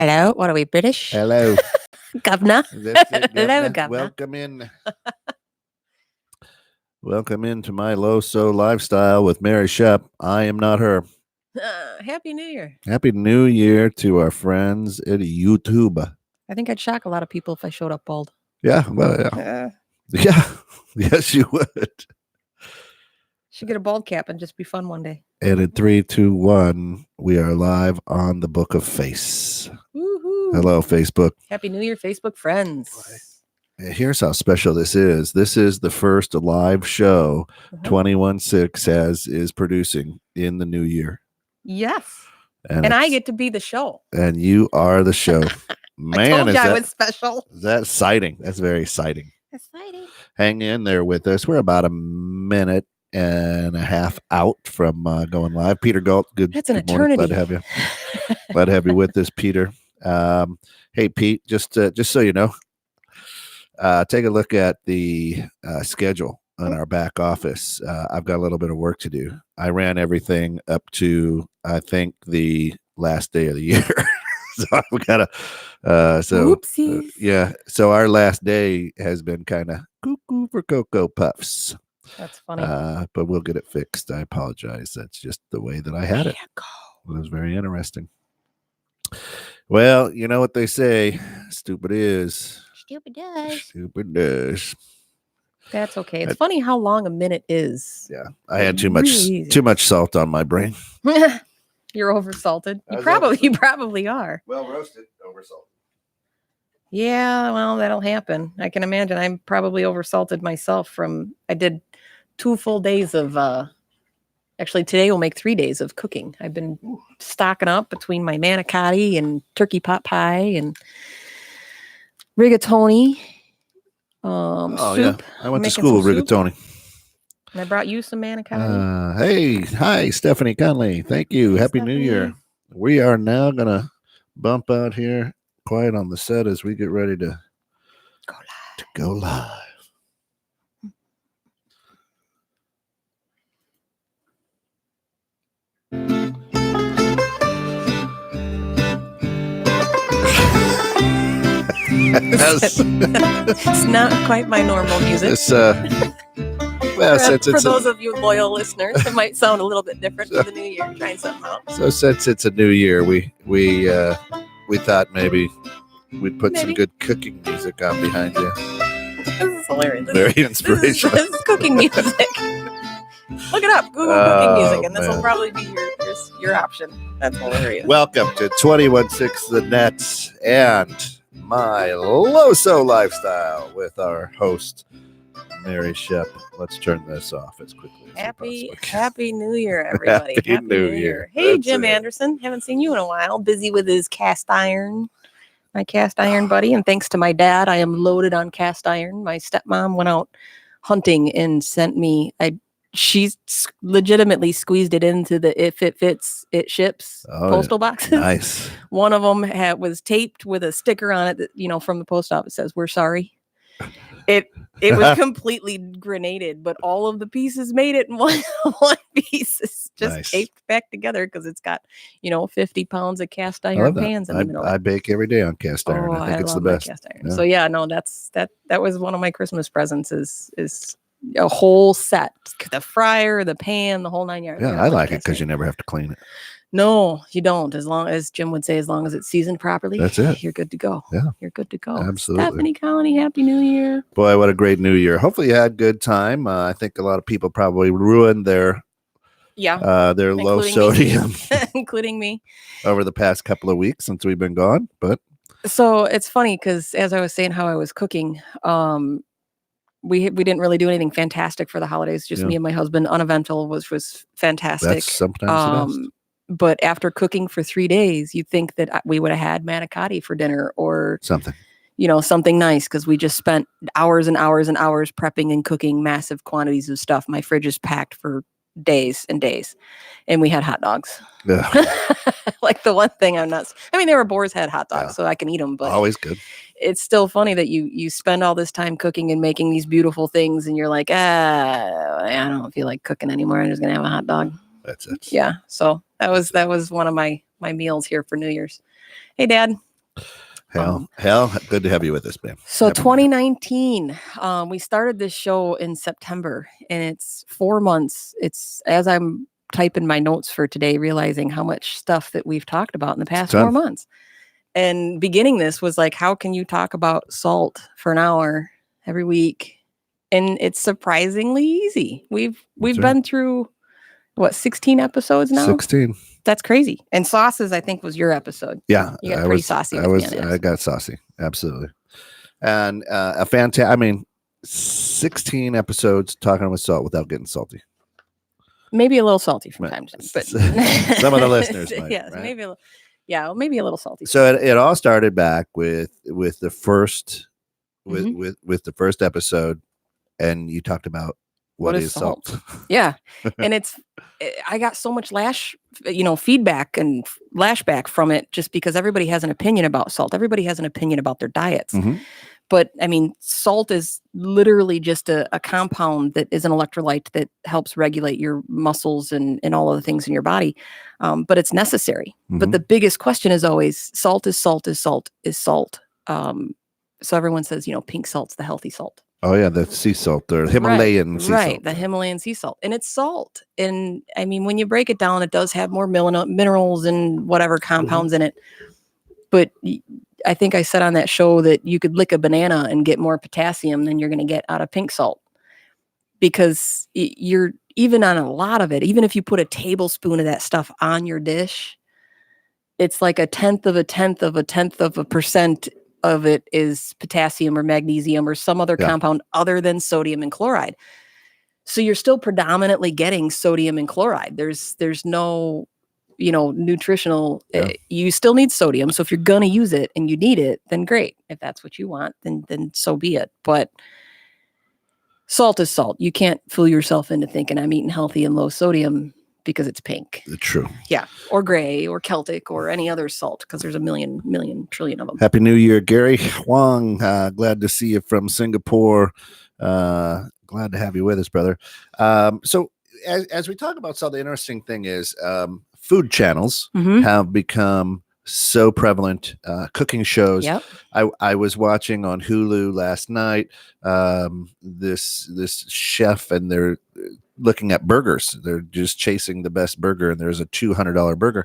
Hello, what are we, British? Hello. Governor. That's it, Hello, Governor. Governor. Welcome in. Welcome into my LoSo Lifestyle with Mary Schepp. I am not her. Happy New Year. Happy New Year to our friends at YouTube. I think I'd shock a lot of people if I showed up bald. Yeah, well, yeah. Yeah, yes, you would. Should get a bald cap and just be fun one day. And in 3, 2, 1, we are live on the Book of Face. Woohoo. Hello, Facebook. Happy New Year, Facebook friends. Here's how special this is. This is the first live show 21/6 is producing in the new year. Yes. And I get to be the show. And you are the show. Man, I told you I was special. Is that exciting? That's very exciting. Exciting. Hang in there with us. We're about a minute and a half out from going live. Peter Galt, good. That's an good morning. eternity. Glad to have you. Glad to have you with us, Peter. Hey, Pete. Just so you know, take a look at the schedule on our back office. I've got a little bit of work to do. I ran everything up to I think the last day of the year. So I've got to. Oopsies. Yeah. So our last day has been kind of cuckoo for Cocoa Puffs. That's funny. But we'll get it fixed. I apologize. That's just the way that I had it. It was very interesting. Well, you know what they say. Stupid is. Stupid does. Stupid does. That's okay. It's funny how long a minute is. Yeah. I had too much salt on my brain. You're oversalted. You probably are. Well roasted, oversalted. Yeah, well, that'll happen. I can imagine. I'm probably oversalted myself I did 2 full days of, actually today will make 3 days of cooking. I've been stocking up between my manicotti and turkey pot pie and rigatoni soup. Yeah. I went to school with rigatoni. And I brought you some manicotti. Hi, Stephanie Conley. Thank you. Happy Stephanie. New Year. We are now going to bump out here quiet on the set as we get ready to go live. It's not quite my normal music. For those of you loyal listeners, it might sound a little bit different for the new year. Trying something out. So since it's a new year, we thought maybe we'd put some good cooking music on behind you. This is hilarious. Very inspirational. This is cooking music. Look it up. Google cooking music, and this will probably be your option. That's hilarious. Welcome to 21/6 The Nets and my LoSo Lifestyle with our host, Mary Schepp. Let's turn this off as quickly as possible. Happy New Year, everybody. Happy New Year. Hey, that's Jim Anderson. Haven't seen you in a while. Busy with his cast iron. My cast iron buddy. And thanks to my dad, I am loaded on cast iron. My stepmom went out hunting and sent me, she's legitimately squeezed it into the if it fits, it ships postal boxes. Nice. One of them was taped with a sticker on it that, from the post office says, "We're sorry." It was completely grenaded, but all of the pieces made it in one piece. It's just taped back together because it's got, 50 pounds of cast iron pans in the middle. I bake every day on cast iron. I think it's the best. Cast iron. Yeah. So that was one of my Christmas presents is a whole set. The fryer, the pan, the whole 9 yards. Yeah, I like it because you never have to clean it. No, you don't. As long as Jim would say, as long as it's seasoned properly, that's it. You're good to go. Yeah, you're good to go. Absolutely. Stephanie Colony, Happy New Year. Boy, what a great New Year. Hopefully you had a good time. I think a lot of people probably ruined their low sodium, including me, over the past couple of weeks since we've been gone. But so it's funny because as I was saying how I was cooking, we didn't really do anything fantastic for the holidays. Just me and my husband. Uneventful was fantastic. That's sometimes the best. But after cooking for 3 days, you'd think that we would have had manicotti for dinner or something, something nice because we just spent hours and hours and hours prepping and cooking massive quantities of stuff. My fridge is packed for days and days, and we had hot dogs. Like the one thing they were Boar's Head hot dogs, so I can eat them, but always good. It's still funny that you spend all this time cooking and making these beautiful things, and you're like, I don't feel like cooking anymore. I'm just gonna have a hot dog. That's it. Yeah. So that was one of my meals here for New Year's. Hey, Dad. Hell, good to have you with us, man. So Happy New Year. 2019, we started this show in September, and it's 4 months. It's as I'm typing my notes for today, realizing how much stuff that we've talked about in the past 4 months. And beginning this was like, how can you talk about salt for an hour every week? And it's surprisingly easy. We've been through what, 16 episodes now? 16. That's crazy. And sauces, I think, was your episode. Yeah, You got pretty saucy. I got saucy, absolutely. And I mean, 16 episodes talking about salt without getting salty. Maybe a little salty from time to time, but some of the listeners might. Yes, right? maybe a little salty. So it all started back with the first with the first episode, and you talked about what is salt. Yeah, and I got so much feedback and lashback from it, just because everybody has an opinion about salt. Everybody has an opinion about their diets. But I mean, salt is literally just a compound that is an electrolyte that helps regulate your muscles and all of the things in your body. But it's necessary. But the biggest question is always, salt is salt is salt is salt. So everyone says, pink salt's the healthy salt. Oh yeah, the sea salt or Himalayan sea salt. Right, the Himalayan sea salt. And it's salt. And I mean, when you break it down, it does have more minerals and whatever compounds in it. But I think I said on that show that you could lick a banana and get more potassium than you're going to get out of pink salt. Because you're, even on a lot of it, even if you put a tablespoon of that stuff on your dish, it's like 1/10 of 1/10 of 1/10 of a percent of it is potassium or magnesium or some other compound other than sodium and chloride. So you're still predominantly getting sodium and chloride. There's no, nutritional, you still need sodium. So if you're going to use it and you need it, then great. If that's what you want, then so be it. But salt is salt. You can't fool yourself into thinking I'm eating healthy and low sodium because it's pink. True. Yeah. Or gray or Celtic or any other salt, because there's a million trillion of them. Happy New Year, Gary Huang. Glad to see you from Singapore. Glad to have you with us, brother. So as we talk about salt, the interesting thing is food channels have become so prevalent. Cooking shows. Yep. I was watching on Hulu last night this chef, and they're looking at burgers. They're just chasing the best burger, and there's a $200 burger.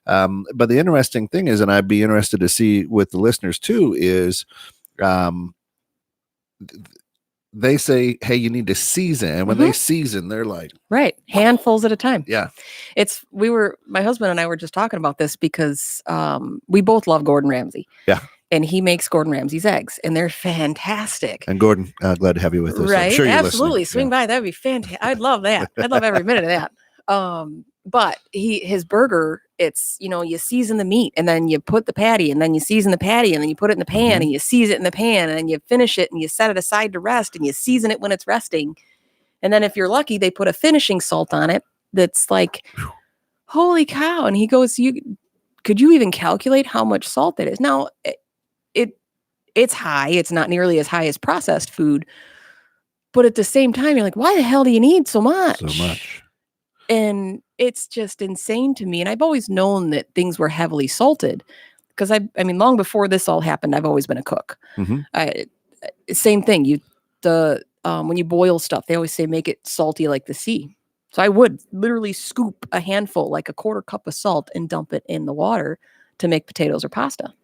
But the interesting thing is, and I'd be interested to see with the listeners too, is they say, hey, you need to season. And when they season, they're like, right, handfuls at a time. Yeah. My husband and I were just talking about this because we both love Gordon Ramsay. Yeah. And he makes Gordon Ramsay's eggs, and they're fantastic. And Gordon, glad to have you with us. Right. I'm sure you're Absolutely. listening. Swing by. That'd be fantastic. I'd love that. I'd love every minute of that. But his burger, it's, you season the meat, and then you put the patty, and then you season the patty, and then you put it in the pan, and you season it in the pan, and then you finish it, and you set it aside to rest, and you season it when it's resting. And then if you're lucky, they put a finishing salt on it that's like, holy cow. And he goes, could you even calculate how much salt it is? Now, it's high. It's not nearly as high as processed food. But at the same time, you're like, why the hell do you need so much? So much. And it's just insane to me. And I've always known that things were heavily salted, because I mean, long before this all happened, I've always been a cook. Same thing. When you boil stuff, they always say, make it salty like the sea. So I would literally scoop a handful, like a 1/4 cup of salt, and dump it in the water to make potatoes or pasta.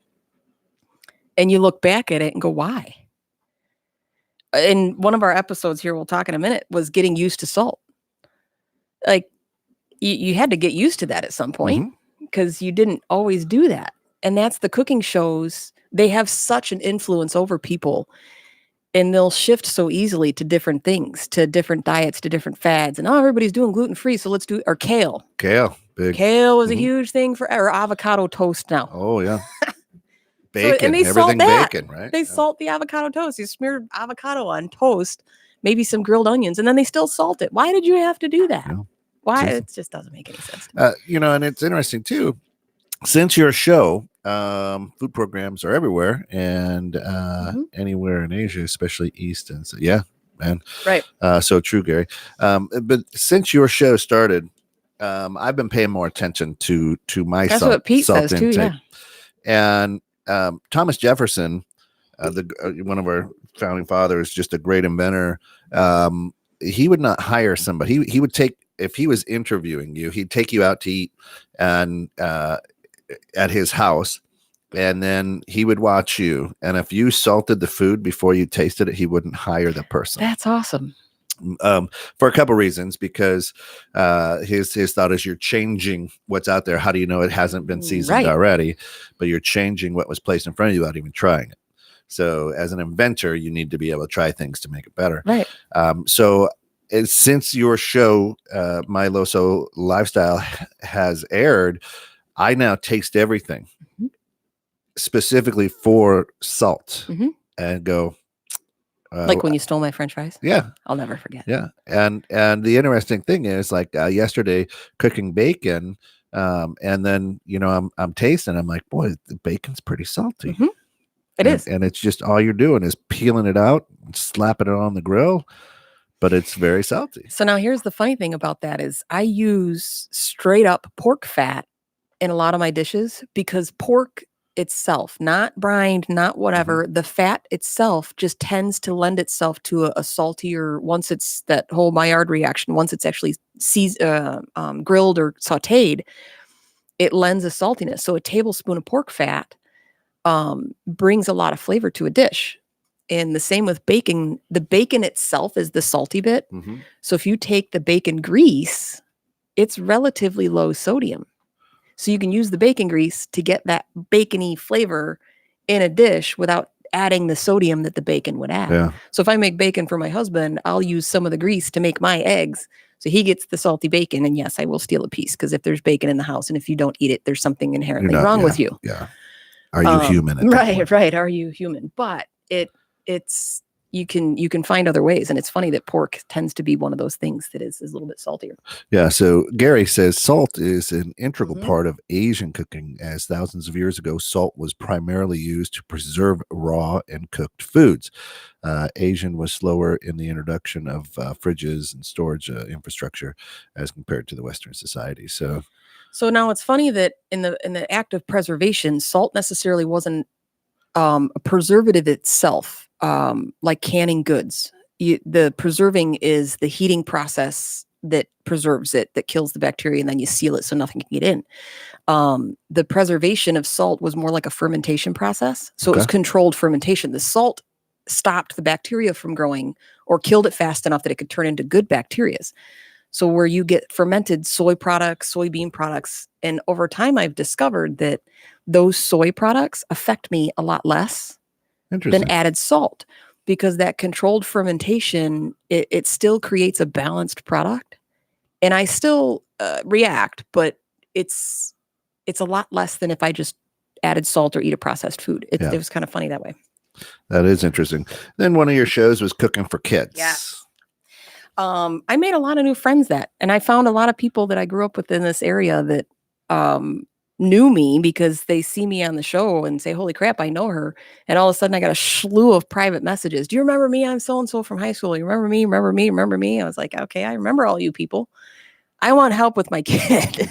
And you look back at it and go, why? In one of our episodes here, we'll talk in a minute, was getting used to salt. Like, you had to get used to that at some point, because you didn't always do that. And that's the cooking shows. They have such an influence over people, and they'll shift so easily to different things, to different diets, to different fads. And everybody's doing gluten-free, so let's do, or kale. Big. Kale was a huge thing or avocado toast now. Oh yeah. Bacon, and they everything salt that. bacon, right? They salt the avocado toast. You smear avocado on toast, maybe some grilled onions, and then they still salt it. Why did you have to do that? No. Why? It just doesn't make any sense to me. And it's interesting too, since your show, food programs are everywhere, and anywhere in Asia, especially East. And so, yeah, man. Right. So true, Gary. But since your show started, I've been paying more attention to my That's salt, what Pete salt says intake. too, yeah. And Thomas Jefferson, one of our founding fathers, just a great inventor. He would not hire somebody. He would take, if he was interviewing you, he'd take you out to eat and at his house, and then he would watch you. And if you salted the food before you tasted it, he wouldn't hire the person. That's awesome. For a couple of reasons, because his thought is you're changing what's out there. How do you know it hasn't been seasoned already? But you're changing what was placed in front of you without even trying it. So as an inventor, you need to be able to try things to make it better. Right. So since your show, My LoSo Lifestyle, has aired, I now taste everything specifically for salt and go, like when you stole my French fries. Yeah. I'll never forget. Yeah. And the interesting thing is, like, yesterday cooking bacon, and then, I'm tasting, I'm like, boy, the bacon's pretty salty. It is. And it's just, all you're doing is peeling it out and slapping it on the grill, but it's very salty. So now here's the funny thing about that is I use straight up pork fat in a lot of my dishes, because pork itself, not brined, not whatever, the fat itself just tends to lend itself to a saltier, once it's that whole Maillard reaction, once it's actually grilled or sauteed, it lends a saltiness. So a tablespoon of pork fat brings a lot of flavor to a dish. And the same with bacon. The bacon itself is the salty bit. So if you take the bacon grease, it's relatively low sodium. So you can use the bacon grease to get that bacony flavor in a dish without adding the sodium that the bacon would add. Yeah. So if I make bacon for my husband, I'll use some of the grease to make my eggs. So he gets the salty bacon. And yes, I will steal a piece, because if there's bacon in the house and if you don't eat it, there's something inherently wrong with you. Yeah. Are you human? Right. Are you human? But it's you can find other ways. And it's funny that pork tends to be one of those things that is a little bit saltier. Yeah. So Gary says salt is an integral part of Asian cooking, as thousands of years ago, salt was primarily used to preserve raw and cooked foods. Asian was slower in the introduction of fridges and storage infrastructure as compared to the Western society. So now it's funny that in the act of preservation, salt necessarily wasn't a preservative itself, like canning goods. The preserving is the heating process that preserves it, that kills the bacteria, and then you seal it so nothing can get in. The preservation of salt was more like a fermentation process. So it was controlled fermentation. The salt stopped the bacteria from growing or killed it fast enough that it could turn into good bacteria. So where you get fermented soy products, soybean products, and over time I've discovered that those soy products affect me a lot less than added salt, because that controlled fermentation, it still creates a balanced product. And I still react, but it's a lot less than if I just added salt or eat a processed food. It was kind of funny that way. That is interesting. Then one of your shows was cooking for kids. Yeah. I made a lot of new friends and I found a lot of people that I grew up with in this area that knew me because they see me on the show and say, holy crap, I know her. And all of a sudden I got a slew of private messages. Do you remember me? I'm so-and-so from high school. You remember me? Remember me? Remember me? I was like, okay, I remember all you people. I want help with my kid.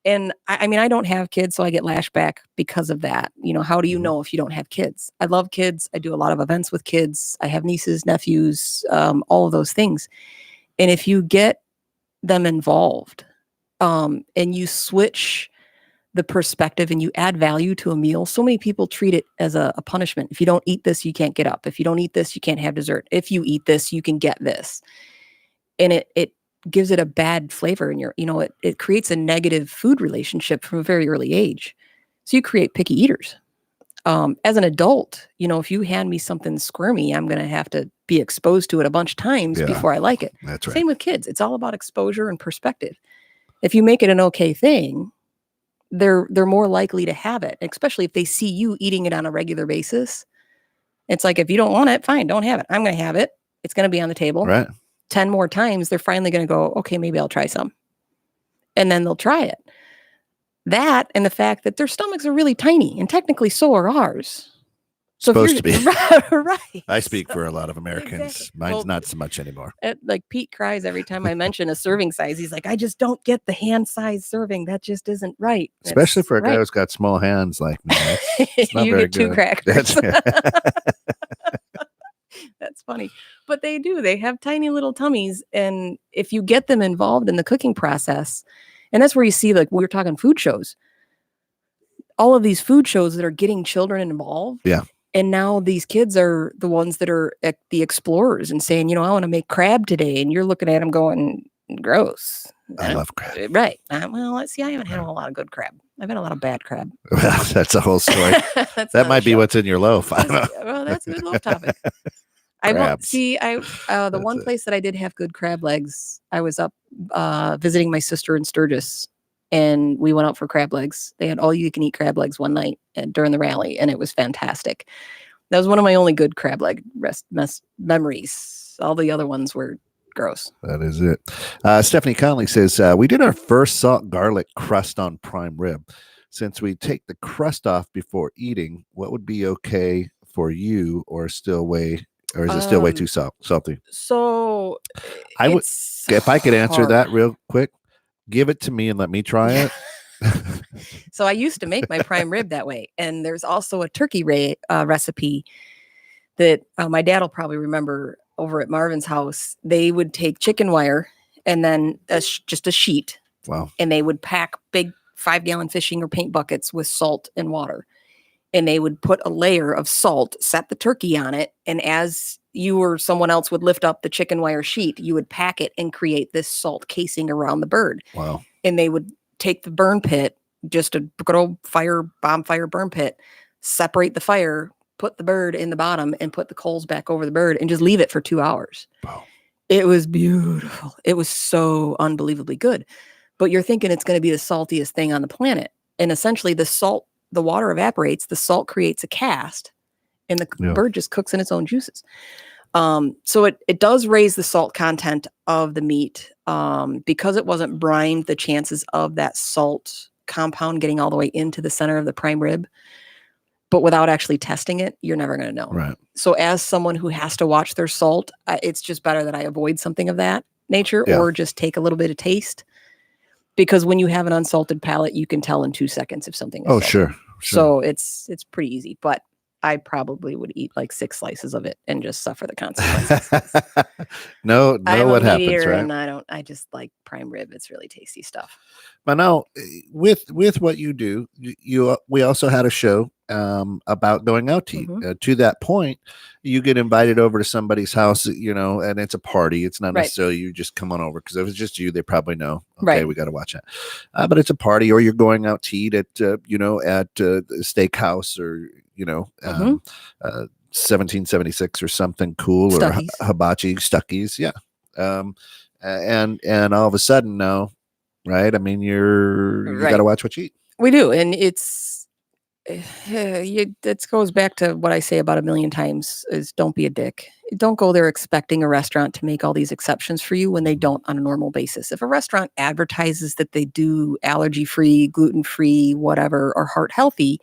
And I mean, I don't have kids, so I get lashed back because of that. How do you know if you don't have kids? I love kids. I do a lot of events with kids. I have nieces, nephews, all of those things. And if you get them involved, and you switch the perspective and you add value to a meal, so many people treat it as a punishment. If you don't eat this, you can't get up. If you don't eat this, you can't have dessert. If you eat this, you can get this. And it gives it a bad flavor in it creates a negative food relationship from a very early age. So you create picky eaters. As an adult, if you hand me something squirmy, I'm going to have to be exposed to it a bunch of times before I like it. That's right. Same with kids. It's all about exposure and perspective. If you make it an okay thing, they're more likely to have it, especially if they see you eating it on a regular basis. It's like, if you don't want it, fine, don't have it. I'm going to have it. It's going to be on the table. Right. 10 more times, they're finally going to go, okay, maybe I'll try some. And then they'll try it. That and the fact that their stomachs are really tiny, and technically so are ours. So Supposed to be. right. I speak for a lot of Americans. Exactly. Mine's Well, not so much anymore. like Pete cries every time I mention a serving size. He's like, I just don't get the hand size serving. That just isn't right. Especially It's for a guy right. who's got small hands like me. It's not You very get two good. crackers. That's That's funny. But they do. They have tiny little tummies. And if you get them involved in the cooking process, and that's where you see, like, we were talking food shows, all of these food shows that are getting children involved. Yeah. And now these kids are the ones that are the explorers and saying, I want to make crab today. And you're looking at them going, gross. I love crab. Right. Well, let's see. I haven't had a lot of good crab. I've had a lot of bad crab. Well, that's a whole story. That might be what's in your loaf. Well, that's a good loaf topic. I won't see. The one place that I did have good crab legs, I was up visiting my sister in Sturgis, and we went out for crab legs. They had all you can eat crab legs one night during the rally, and it was fantastic. That was one of my only good crab leg memories. All the other ones were gross. That is it. Stephanie Conley says, we did our first salt garlic crust on prime rib. Since we take the crust off before eating, what would be okay for you, or is it still way too salty? So I would, if I could answer that real quick, give it to me and let me try it. So I used to make my prime rib that way. And there's also a turkey recipe that my dad will probably remember over at Marvin's house. They would take chicken wire and then just a sheet. Wow. And they would pack big 5-gallon fishing or paint buckets with salt and water. And they would put a layer of salt, set the turkey on it. And as you or someone else would lift up the chicken wire sheet, you would pack it and create this salt casing around the bird. Wow. And they would take the burn pit, just a good old bonfire burn pit, separate the fire, put the bird in the bottom and put the coals back over the bird and just leave it for 2 hours. Wow. It was beautiful. It was so unbelievably good. But you're thinking it's going to be the saltiest thing on the planet. And essentially the water evaporates, the salt creates a cast, and the bird just cooks in its own juices. So it does raise the salt content of the meat. Because it wasn't brined, the chances of that salt compound getting all the way into the center of the prime rib, but without actually testing it, you're never going to know. Right. So as someone who has to watch their salt, it's just better that I avoid something of that nature or just take a little bit of taste. Because when you have an unsalted palate, you can tell in 2 seconds if something is salty. Sure. So it's pretty easy, but I probably would eat like 6 slices of it and just suffer the consequences. No, what happens, right? And I just like prime rib. It's really tasty stuff. But now, with what you do, we also had a show about going out to eat. To that point, you get invited over to somebody's house, and it's a party. It's not necessarily you just come on over, because if it's just you, they probably know. Okay, we got to watch it. But it's a party, or you're going out to eat at a steakhouse, or 1776 or something cool, Stuckey's. Or hibachi, Stuckey's, and all of a sudden now. Right. I mean, you got to watch what you eat. We do. And it goes back to what I say about a million times is don't be a dick. Don't go there expecting a restaurant to make all these exceptions for you when they don't on a normal basis. If a restaurant advertises that they do allergy-free, gluten-free, whatever, or heart healthy,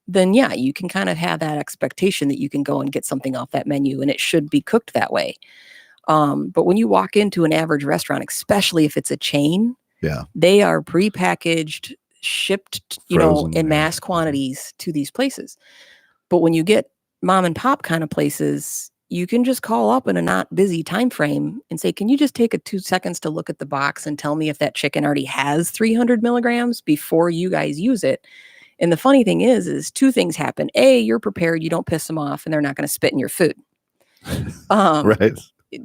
then you can kind of have that expectation that you can go and get something off that menu and it should be cooked that way. But when you walk into an average restaurant, especially if it's a chain, they are prepackaged, shipped, Frozen, in mass quantities to these places. But when you get mom and pop kind of places, you can just call up in a not busy time frame and say, can you just take 2 seconds to look at the box and tell me if that chicken already has 300 milligrams before you guys use it? And the funny thing is 2 things happen. A, you're prepared, you don't piss them off, and they're not going to spit in your food. Right.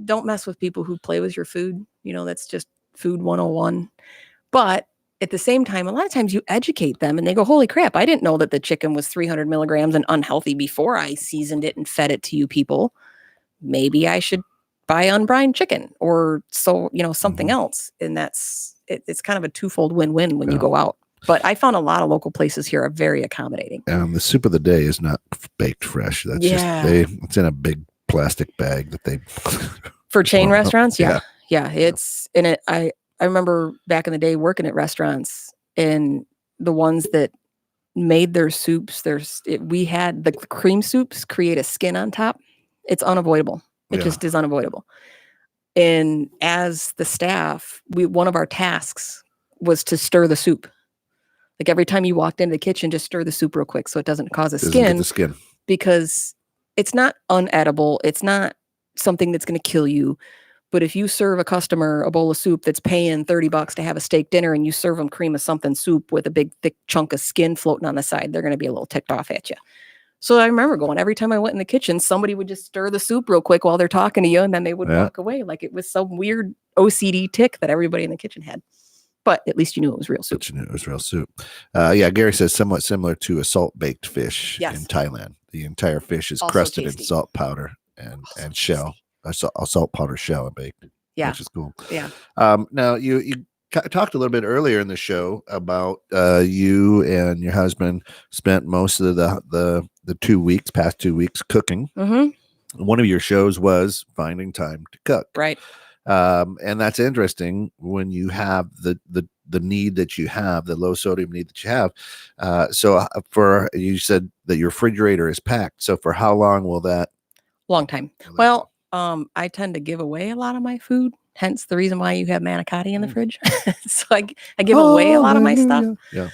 Don't mess with people who play with your food. That's just food 101. But at the same time, a lot of times you educate them and they go, holy crap, I didn't know that the chicken was 300 milligrams and unhealthy before I seasoned it and fed it to you people. Maybe I should buy unbrined chicken or something else. And it's kind of a twofold win-win when you go out. But I found a lot of local places here are very accommodating. The soup of the day is not baked fresh. That's it's in a big plastic bag that they for chain restaurants. Yeah. It's in it. I remember back in the day working at restaurants, and the ones that made their soups. We had the cream soups create a skin on top. It's unavoidable. It Yeah. just is unavoidable. And as the staff, one of our tasks was to stir the soup. Like every time you walked into the kitchen, just stir the soup real quick so it doesn't cause a Doesn't get skin, the skin. because it's not unedible. It's not something that's going to kill you. But if you serve a customer a bowl of soup that's paying $30 to have a steak dinner, and you serve them cream of something soup with a big thick chunk of skin floating on the side, they're going to be a little ticked off at you. So I remember going, every time I went in the kitchen, somebody would just stir the soup real quick while they're talking to you, and then they would walk away like it was some weird OCD tick that everybody in the kitchen had. But at least you knew it was real soup. But you knew it was real soup. Yeah, Gary says somewhat similar to a salt baked fish in Thailand. The entire fish is also crusted in salt powder and shell, a salt powder shell and baked. Yeah, which is cool. Yeah. Now you talked a little bit earlier in the show about you and your husband spent most of the past 2 weeks cooking. Mm-hmm. One of your shows was finding time to cook. Right. And that's interesting when you have the need that you have, the low sodium need that you have. So you said that your refrigerator is packed. So for how long will that? Long time. Well, I tend to give away a lot of my food. Hence the reason why you have manicotti in the fridge. So I give away a lot of my stuff. Yeah.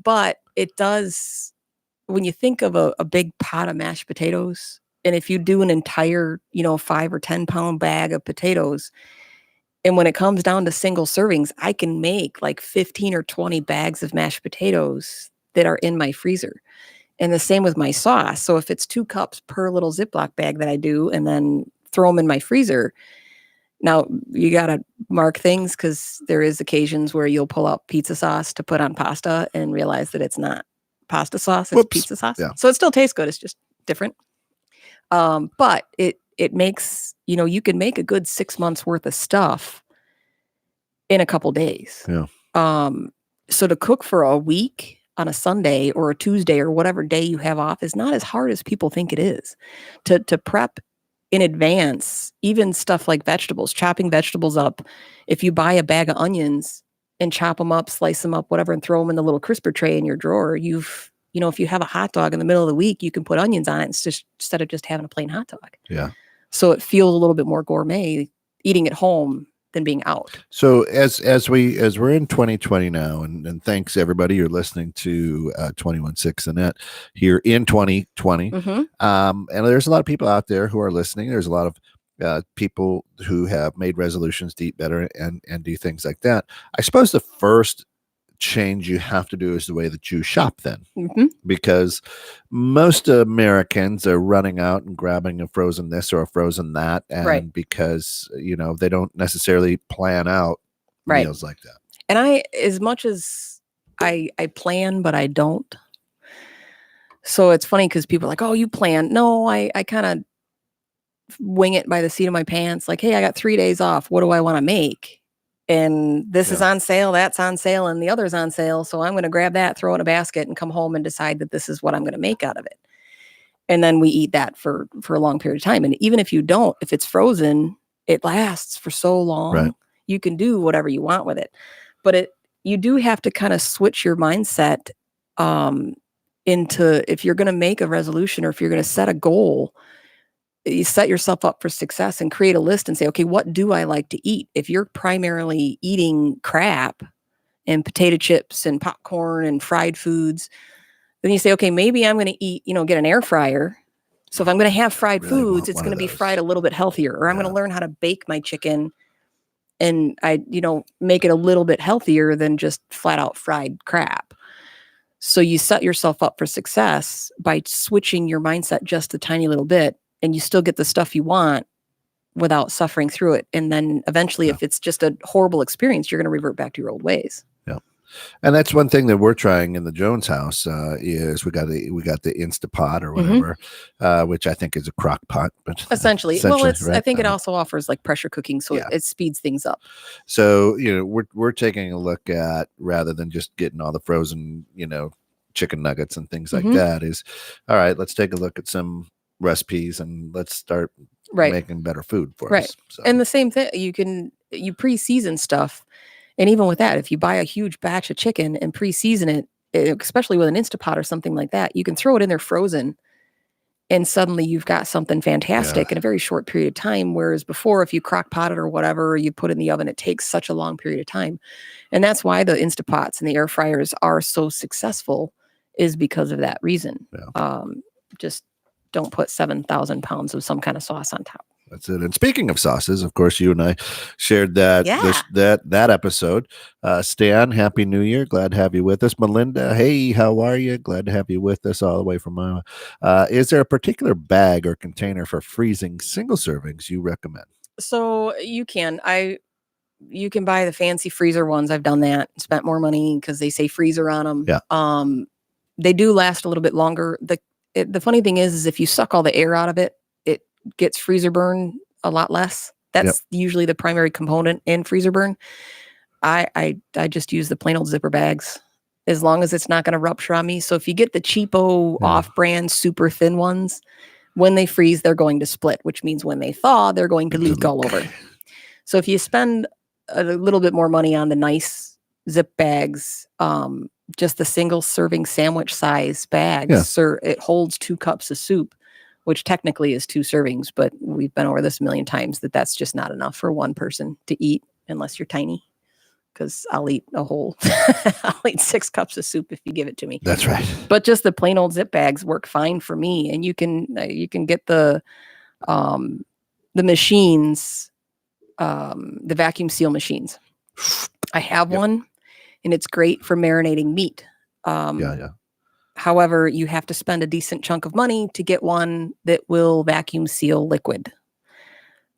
But it does, when you think of a big pot of mashed potatoes, and if you do an entire, 5 or 10 pound bag of potatoes, and when it comes down to single servings, I can make like 15 or 20 bags of mashed potatoes that are in my freezer. And the same with my sauce. So if it's 2 cups per little Ziploc bag that I do, and then throw them in my freezer. Now you got to mark things, because there is occasions where you'll pull out pizza sauce to put on pasta and realize that it's not pasta sauce, it's pizza sauce. Yeah. So it still tastes good. It's just different. But it makes, you can make a good 6 months worth of stuff in a couple days. Yeah. So to cook for a week on a Sunday or a Tuesday or whatever day you have off is not as hard as people think it is. To prep in advance, even stuff like vegetables, chopping vegetables up. If you buy a bag of onions and chop them up, slice them up, whatever, and throw them in the little crisper tray in your drawer, if you have a hot dog in the middle of the week, you can put onions on it instead of just having a plain hot dog. Yeah. So it feels a little bit more gourmet eating at home than being out. So as we're in 2020 now, and thanks everybody, you're listening to 21.6 the Net here in 2020. Mm-hmm. And there's a lot of people out there who are listening. There's a lot of people who have made resolutions to eat better and do things like that. I suppose the first change you have to do is the way that you shop then. Mm-hmm. Because most Americans are running out and grabbing a frozen this or a frozen that, and because they don't necessarily plan out meals like that. And I, as much as I plan, but I don't. So it's funny because people are like, oh, you plan. No, I kind of wing it by the seat of my pants. Like, hey, I got 3 days off. What do I want to make? And this is on sale, that's on sale, and the other's on sale. So I'm going to grab that, throw it in a basket, and come home and decide that this is what I'm going to make out of it. And then we eat that for a long period of time. And even if you don't, if it's frozen, it lasts for so long. Right. You can do whatever you want with it. But you do have to kind of switch your mindset into, if you're going to make a resolution or if you're going to set a goal, you set yourself up for success and create a list and say, okay, what do I like to eat? If you're primarily eating crap and potato chips and popcorn and fried foods, then you say, okay, maybe I'm going to eat, get an air fryer. So if I'm going to have fried foods, it's going to be fried a little bit healthier, or I'm going to learn how to bake my chicken and make it a little bit healthier than just flat out fried crap. So you set yourself up for success by switching your mindset just a tiny little bit, and you still get the stuff you want without suffering through it. And then eventually, if it's just a horrible experience, you're going to revert back to your old ways. Yeah. And that's one thing that we're trying in the Jones house is we got the Instapot or whatever, which I think is a crock pot, but essentially well, it's right? I think it also offers like pressure cooking, so it speeds things up. So we're taking a look at, rather than just getting all the frozen chicken nuggets and things like that, is all right, let's take a look at some recipes and let's start making better food for us. So. And the same thing, you pre-season stuff. And even with that, if you buy a huge batch of chicken and pre-season it, especially with an Instapot or something like that, you can throw it in there frozen and suddenly you've got something fantastic in a very short period of time. Whereas before, if you crock pot it or whatever, you put it in the oven, it takes such a long period of time. And that's why the Instapots and the air fryers are so successful, is because of that reason. Just don't put 7,000 pounds of some kind of sauce on top. That's it. And speaking of sauces, of course, you and I shared that that episode. Stan, Happy New Year. Glad to have you with us. Melinda, hey, how are you? Glad to have you with us all the way from Iowa. Is there a particular bag or container for freezing single servings you recommend? So you can buy the fancy freezer ones. I've done that. Spent more money because they say freezer on them. Yeah. They do last a little bit longer. The funny thing is if you suck all the air out of it, it gets freezer burn a lot less. That's usually the primary component in freezer burn. I just use the plain old zipper bags as long as it's not going to rupture on me. So if you get the cheapo off-brand super thin ones, when they freeze, they're going to split, which means when they thaw, they're going to leak all over. So if you spend a little bit more money on the nice zip bags, just the single serving sandwich size bags, it holds 2 cups of soup, which technically is 2 servings, but we've been over this a million times that's just not enough for one person to eat unless you're tiny. Because I'll eat I'll eat 6 cups of soup if you give it to me. That's right. But just the plain old zip bags work fine for me. And you can get the machines, the vacuum seal machines. I have one, and it's great for marinating meat. However, you have to spend a decent chunk of money to get one that will vacuum seal liquid.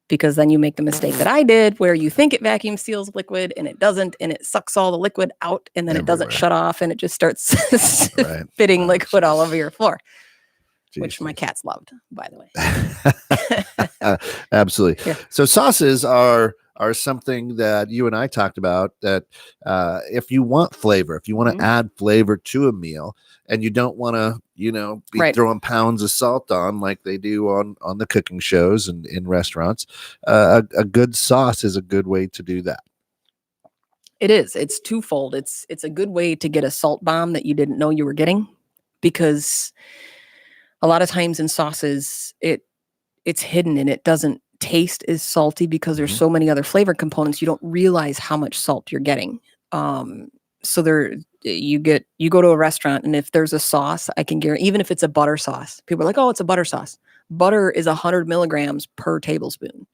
Because then you make the mistake that I did where you think it vacuum seals liquid and it doesn't, and it sucks all the liquid out, and then it doesn't shut off, and it just starts spitting liquid all over your floor. Which my cats loved, by the way. Absolutely. Yeah. So sauces are something that you and I talked about, that if you want flavor, if you want to add flavor to a meal, and you don't want to, be throwing pounds of salt on like they do on the cooking shows and in restaurants, a good sauce is a good way to do that. It is. It's twofold. It's a good way to get a salt bomb that you didn't know you were getting, because a lot of times in sauces, it's hidden and it doesn't taste as salty because there's so many other flavor components. You don't realize how much salt you're getting. So you go to a restaurant, and if there's a sauce, I can guarantee, even if it's a butter sauce, people are like, oh, it's a butter sauce. Butter is 100 milligrams per tablespoon.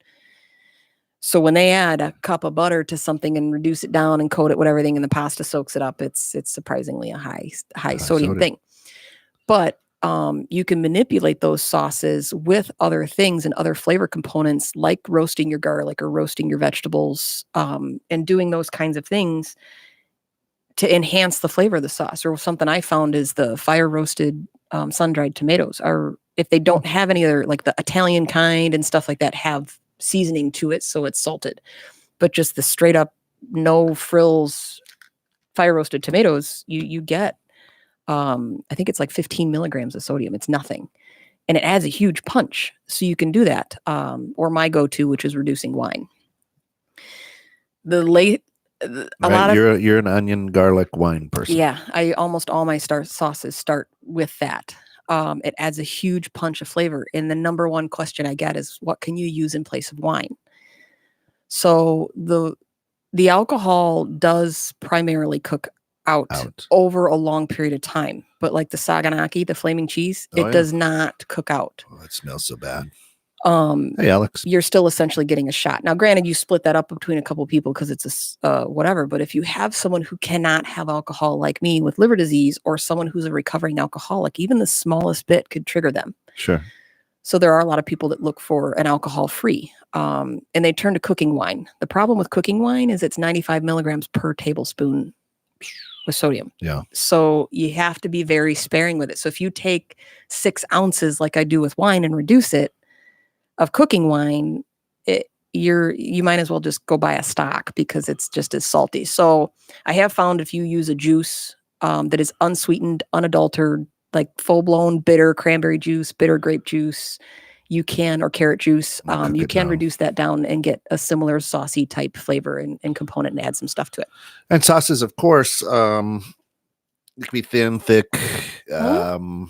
So when they add a cup of butter to something and reduce it down and coat it with everything, and the pasta soaks it up, it's surprisingly a high sodium thing. But you can manipulate those sauces with other things and other flavor components, like roasting your garlic or roasting your vegetables, and doing those kinds of things to enhance the flavor of the sauce. Or something I found is the fire roasted sun-dried tomatoes are, if they don't have any other, like the Italian kind and stuff like that, have seasoning to it, so it's salted. But just the straight up no frills fire roasted tomatoes, you get I think it's like 15 milligrams of sodium. It's nothing, and it adds a huge punch. So you can do that, or my go-to, which is reducing wine. You're an onion garlic wine person. Yeah, almost all my sauces start with that. It adds a huge punch of flavor. And the number one question I get is, what can you use in place of wine? So the alcohol does primarily cook out over a long period of time. But like the Saganaki, the flaming cheese, it does not cook out. Oh, it smells so bad. Hey, Alex. You're still essentially getting a shot. Now, granted, you split that up between a couple of people because it's whatever. But if you have someone who cannot have alcohol, like me with liver disease, or someone who's a recovering alcoholic, even the smallest bit could trigger them. Sure. So there are a lot of people that look for an alcohol-free, and they turn to cooking wine. The problem with cooking wine is it's 95 milligrams per tablespoon with sodium. Yeah. So you have to be very sparing with it. So if you take 6 ounces, like I do with wine, and reduce it, of cooking wine, you might as well just go buy a stock, because it's just as salty. So I have found if you use a juice that is unsweetened, unadulterated, like full-blown bitter cranberry juice, bitter grape juice, you can, or carrot juice, you can reduce that down and get a similar saucy type flavor and component, and add some stuff to it. And sauces, of course, It can be thin, thick. Mhm.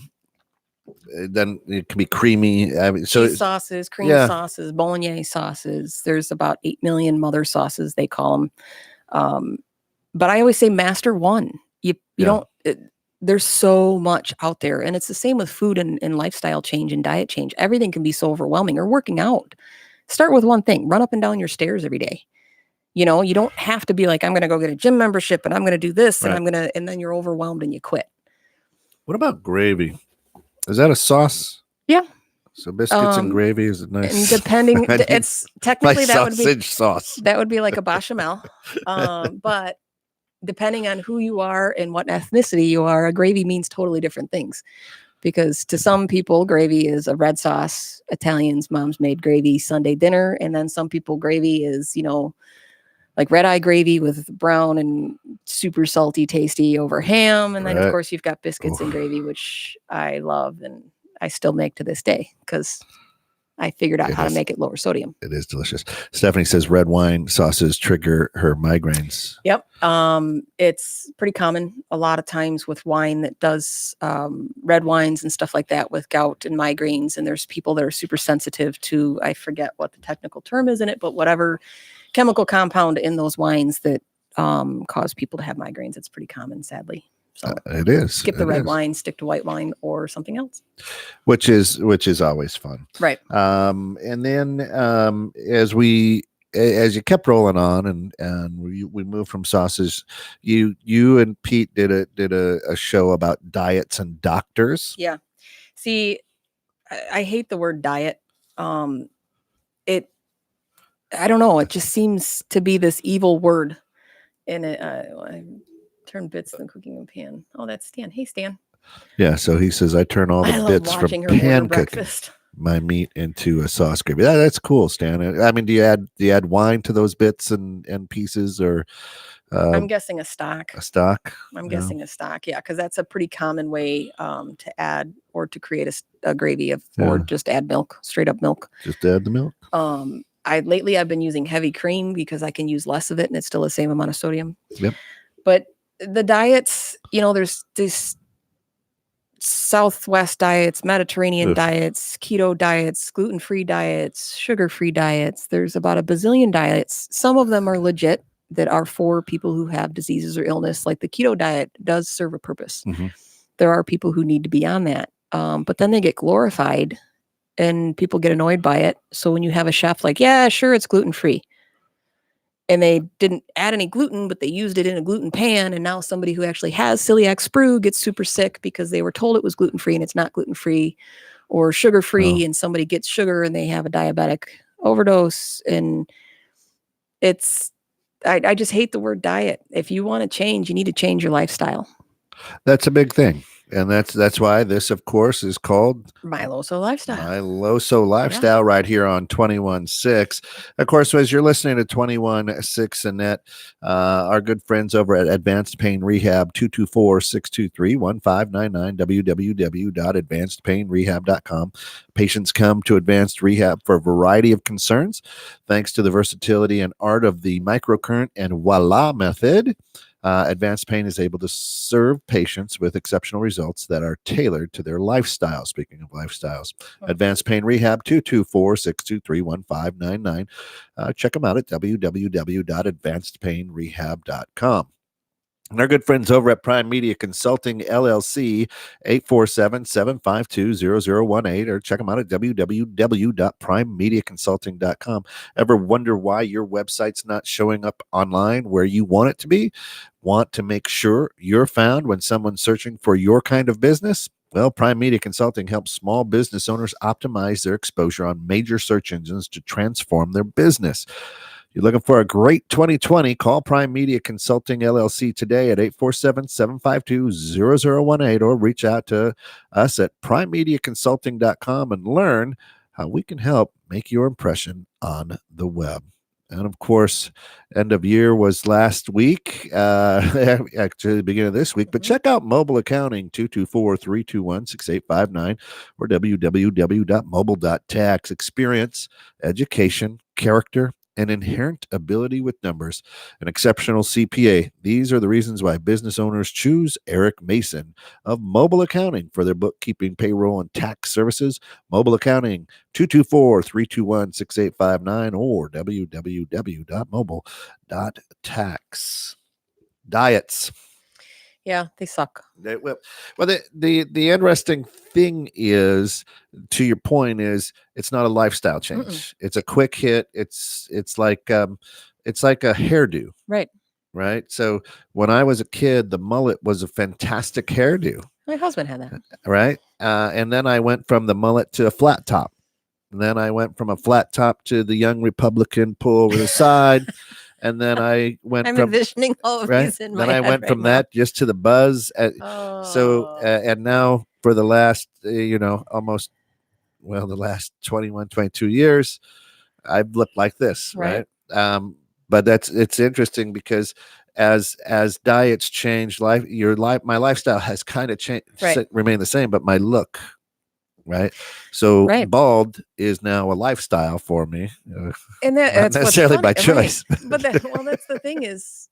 Then it can be creamy. I mean, so Cheese sauces, cream yeah. sauces, bolognese sauces. There's about 8 million mother sauces, they call them. But I always say master one. You Yeah. don't, there's so much out there. And it's the same with food and lifestyle change and diet change. Everything can be so overwhelming, or working out. Start with one thing, run up and down your stairs every day. You know, you don't have to be like, I'm going to go get a gym membership and I'm going to do this and Right. and then you're overwhelmed and you quit. What about gravy? Is that a sauce? Yeah. So biscuits and gravy is a And nice. depending, I need it's my technically that would be sausage sauce. that would be like a bechamel. But depending on who you are and what ethnicity you are, a gravy means totally different things. Because to some people, gravy is a red sauce. Italians, mom's made gravy Sunday dinner. And then some people, gravy is, you know, like red eye gravy with brown and super salty, tasty over ham. And then, of Right. course, you've got biscuits and gravy, which I love and I still make to this day because I figured out how to make it lower sodium. It is delicious. Stephanie says red wine sauces trigger her migraines. Yep. It's pretty common a lot of times with wine that does red wines and stuff like that with gout and migraines. And there's people that are super sensitive to, I forget what the technical term is in it, but whatever chemical compound in those wines that cause people to have migraines. It's pretty common, sadly. So it is. Skip the red wine, stick to white wine or something else. Which is always fun. Right. And then as you kept rolling on and we moved from sauces, you and Pete did a show about diets and doctors. Yeah. See, I hate the word diet. I don't know. It just seems to be this evil word. And I turn bits in the cooking pan. Oh, that's Stan. Hey, Stan. Yeah. So he says, I turn all the bits from pan cooking my meat into a sauce gravy. That's cool, Stan. I mean, do you add wine to those bits and pieces, or I'm guessing a stock. I'm guessing a stock. Yeah. Cause that's a pretty common way to add or to create a gravy or just add milk, straight up milk. Just add the milk. Lately I've been using heavy cream because I can use less of it and it's still the same amount of sodium. Yep. But the diets, you know, there's this Southwest diets, Mediterranean diets, keto diets, gluten-free diets, sugar-free diets. There's about a bazillion diets. Some of them are legit that are for people who have diseases or illness. Like the keto diet does serve a purpose. Mm-hmm. There are people who need to be on that. But then they get glorified and people get annoyed by it. So when you have a chef like, yeah, sure, it's gluten-free. And they didn't add any gluten, but they used it in a gluten pan. And now somebody who actually has celiac sprue gets super sick because they were told it was gluten-free and it's not gluten-free or sugar-free. Oh. And somebody gets sugar and they have a diabetic overdose. And I just hate the word diet. If you want to change, you need to change your lifestyle. That's a big thing. And that's why this, of course, is called My LoSo Lifestyle. My LoSo Lifestyle, right here on 21.6. Of course, as you're listening to 21.6 Annette, our good friends over at Advanced Pain Rehab, 224-623-1599, www.advancedpainrehab.com. Patients come to Advanced Rehab for a variety of concerns. Thanks to the versatility and art of the microcurrent and voila method, Advanced Pain is able to serve patients with exceptional results that are tailored to their lifestyle. Speaking of lifestyles, Advanced Pain Rehab, 224-623-1599. Check them out at www.advancedpainrehab.com. And our good friends over at Prime Media Consulting, LLC, 847-752-0018, or check them out at www.primemediaconsulting.com. Ever wonder why your website's not showing up online where you want it to be? Want to make sure you're found when someone's searching for your kind of business? Well, Prime Media Consulting helps small business owners optimize their exposure on major search engines to transform their business. You're looking for a great 2020, call Prime Media Consulting LLC today at 847-752-0018 or reach out to us at primemediaconsulting.com and learn how we can help make your impression on the web. And of course, end of year was last week, actually the beginning of this week, but check out Mobile Accounting, 224-321-6859 or www.mobile.tax. Experience, education, character, an inherent ability with numbers, an exceptional CPA. These are the reasons why business owners choose Eric Mason of Mobile Accounting for their bookkeeping, payroll, and tax services. Mobile Accounting, 224-321-6859 or www.mobile.tax. Diets. Yeah, they suck. Well, the interesting thing is, to your point, is it's not a lifestyle change. Mm-mm. It's a quick hit. It's like a hairdo, Right. right? So when I was a kid, the mullet was a fantastic hairdo, My husband had that. right? And then I went from the mullet to a flat top. And then I went from a flat top to the young Republican pull over the side. And then I went I'm from envisioning all of right. these in Then my I head went right from now. that just to the buzz. Oh. And now for the last, almost, the last 21, 22 years, I've looked like this, right? But it's interesting because as diets change, my lifestyle has kind of changed, Right. remained the same, but my look, right? So Right. bald is now a lifestyle for me, And not that's what's necessarily funny, by right. choice. But that's the thing is,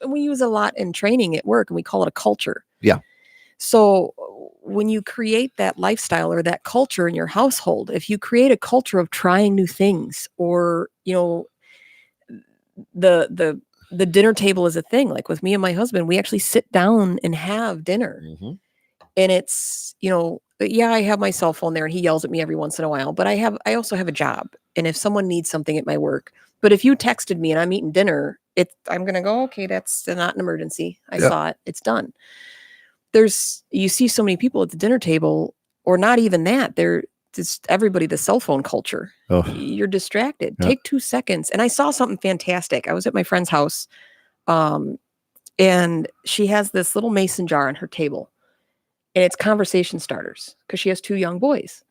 we use a lot in training at work, and we call it a culture. Yeah. So when you create that lifestyle or that culture in your household, if you create a culture of trying new things, or the dinner table is a thing. Like with me and my husband, we actually sit down and have dinner. Mm-hmm. And it's, I have my cell phone there and he yells at me every once in a while, but I also have a job. And if someone needs something at my work, but if you texted me and I'm eating dinner, I'm going to go, okay, that's not an emergency. I saw it. It's done. You see so many people at the dinner table, or not even that. They're just everybody, the cell phone culture. Oh. You're distracted. Yeah. Take 2 seconds. And I saw something fantastic. I was at my friend's house, and she has this little mason jar on her table. And it's conversation starters because she has 2 young boys.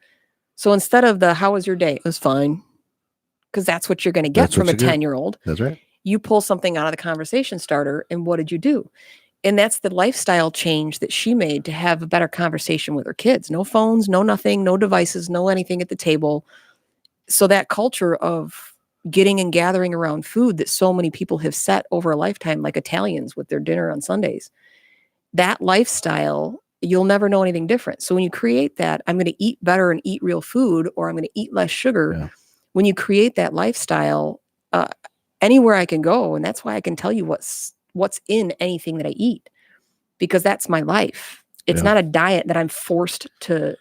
So instead of how was your day? It was fine. Because that's what you're going to get from a 10-year-old. That's right. You pull something out of the conversation starter, and what did you do? And that's the lifestyle change that she made to have a better conversation with her kids. No phones, no nothing, no devices, no anything at the table. So that culture of getting and gathering around food that so many people have set over a lifetime, like Italians with their dinner on Sundays, that lifestyle, you'll never know anything different. So when you create that, I'm going to eat better and eat real food, or I'm going to eat less sugar. Yeah. When you create that lifestyle, anywhere I can go, and that's why I can tell you what's in anything that I eat, because that's my life. It's not a diet that I'm forced to.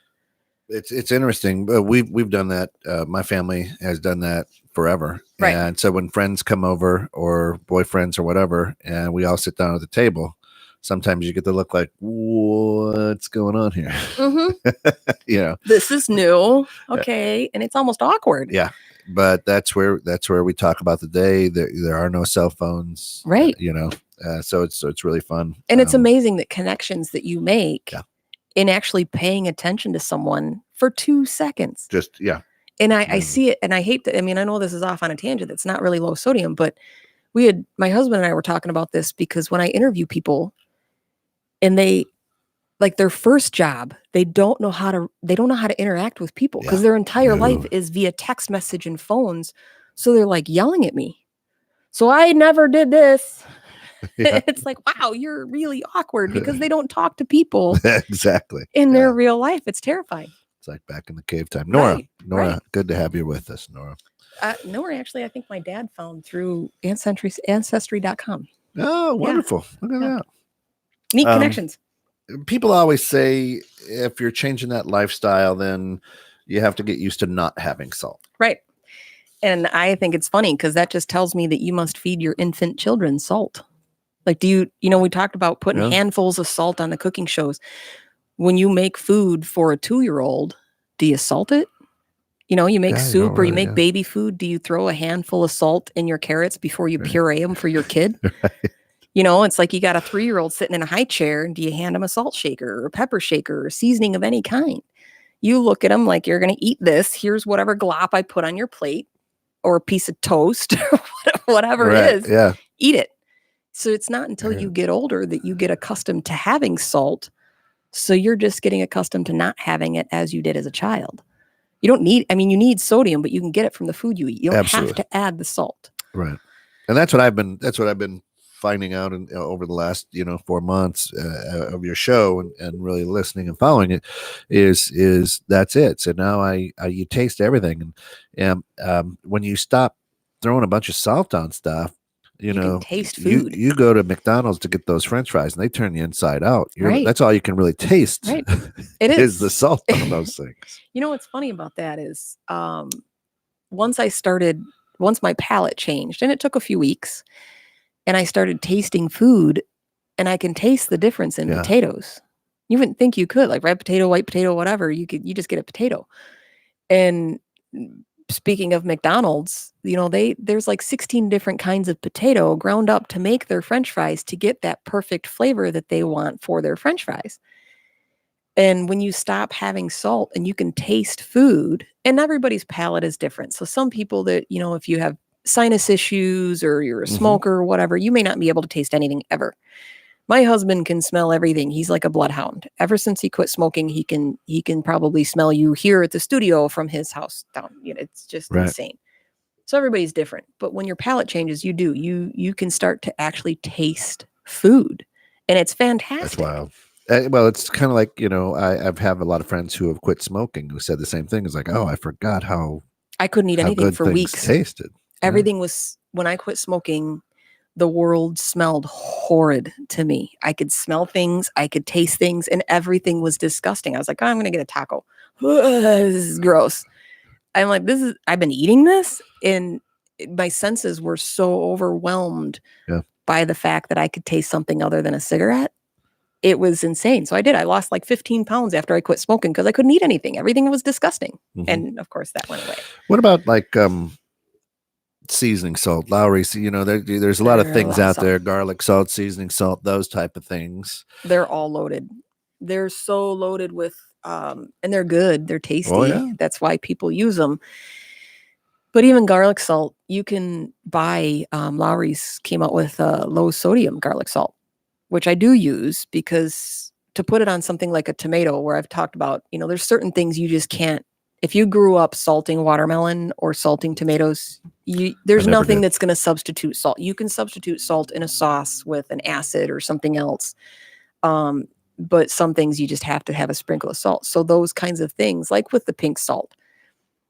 It's interesting, but we've done that. My family has done that forever. Right. And so when friends come over, or boyfriends or whatever, and we all sit down at the table, sometimes you get to look like, what's going on here? Mm-hmm. This is new. Okay. And it's almost awkward. Yeah. But that's where we talk about the day. There are no cell phones. Right. So it's really fun. And it's amazing that connections that you make in actually paying attention to someone for 2 seconds. Just, yeah. And I see it, and I hate to, I know this is off on a tangent. That's not really low sodium, but my husband and I were talking about this because when I interview people and they, like their first job, they don't know how to interact with people because their entire life is via text message and phones. So they're like yelling at me. So I never did this. It's like, wow, you're really awkward because they don't talk to people exactly in their real life. It's terrifying. It's like back in the cave time. Nora, Right. Good to have you with us, Nora. Nora, actually, I think my dad found through Ancestry.com. Oh, wonderful. Look at that. Neat connections. People always say if you're changing that lifestyle, then you have to get used to not having salt. Right. And I think it's funny because that just tells me that you must feed your infant children salt. Like, we talked about putting handfuls of salt on the cooking shows. When you make food for a 2-year-old, do you salt it? You make soup or you make baby food. Do you throw a handful of salt in your carrots before you puree them for your kid? Right. It's like you got a 3-year-old sitting in a high chair, and do you hand them a salt shaker or a pepper shaker or seasoning of any kind? You look at them like, you're going to eat this. Here's whatever glop I put on your plate, or a piece of toast, or whatever it is. Yeah. Eat it. So it's not until you get older that you get accustomed to having salt. So you're just getting accustomed to not having it as you did as a child. You don't need, I mean, you need sodium, but you can get it from the food you eat. You don't have Absolutely. to add the salt. Right. And that's what I've been finding out over the last 4 months of your show, and really listening and following it is that's it. So now I you taste everything, and when you stop throwing a bunch of salt on stuff, You can taste you food. you go to McDonald's to get those French fries, and they turn you inside out. Right. That's all you can really taste. Right. It is the is. salt on those things. You know what's funny about that is once my palate changed, and it took a few weeks, and I started tasting food, and I can taste the difference in Yeah. potatoes. You wouldn't think you could, like red potato, white potato, whatever. You just get a potato. And speaking of McDonald's, there's like 16 different kinds of potato ground up to make their French fries to get that perfect flavor that they want for their French fries. And when you stop having salt and you can taste food, and everybody's palate is different. So some people that, if you have sinus issues or you're a smoker or whatever, you may not be able to taste anything ever. My husband can smell everything. He's like a bloodhound. Ever since he quit smoking, he can probably smell you here at the studio from his house down. It's just insane. So everybody's different. But when your palate changes, you can start to actually taste food. And it's fantastic. That's wild. Well, it's kind of like, I've had a lot of friends who have quit smoking who said the same thing. It's like, oh, I forgot how I couldn't eat anything for weeks. Tasted. Everything was, when I quit smoking, the world smelled horrid to me. I could smell things, I could taste things, and everything was disgusting. I was like, oh, I'm going to get a taco. This is gross. I'm like, I've been eating this, and my senses were so overwhelmed by the fact that I could taste something other than a cigarette. It was insane. So I lost like 15 pounds after I quit smoking because I couldn't eat anything. Everything was disgusting. And of course that went away. What about like seasoning salt, Lowry's? There's a lot of things out there, garlic salt, seasoning salt, those type of things. They're all loaded. They're so loaded with, and they're good. They're tasty. Oh, yeah. That's why people use them. But even garlic salt, you can buy, Lowry's came out with low sodium garlic salt, which I do use because to put it on something like a tomato, where I've talked about, there's certain things you just can't. If you grew up salting watermelon or salting tomatoes, there's nothing that's going to substitute salt. You can substitute salt in a sauce with an acid or something else. But some things you just have to have a sprinkle of salt. So those kinds of things, like with the pink salt,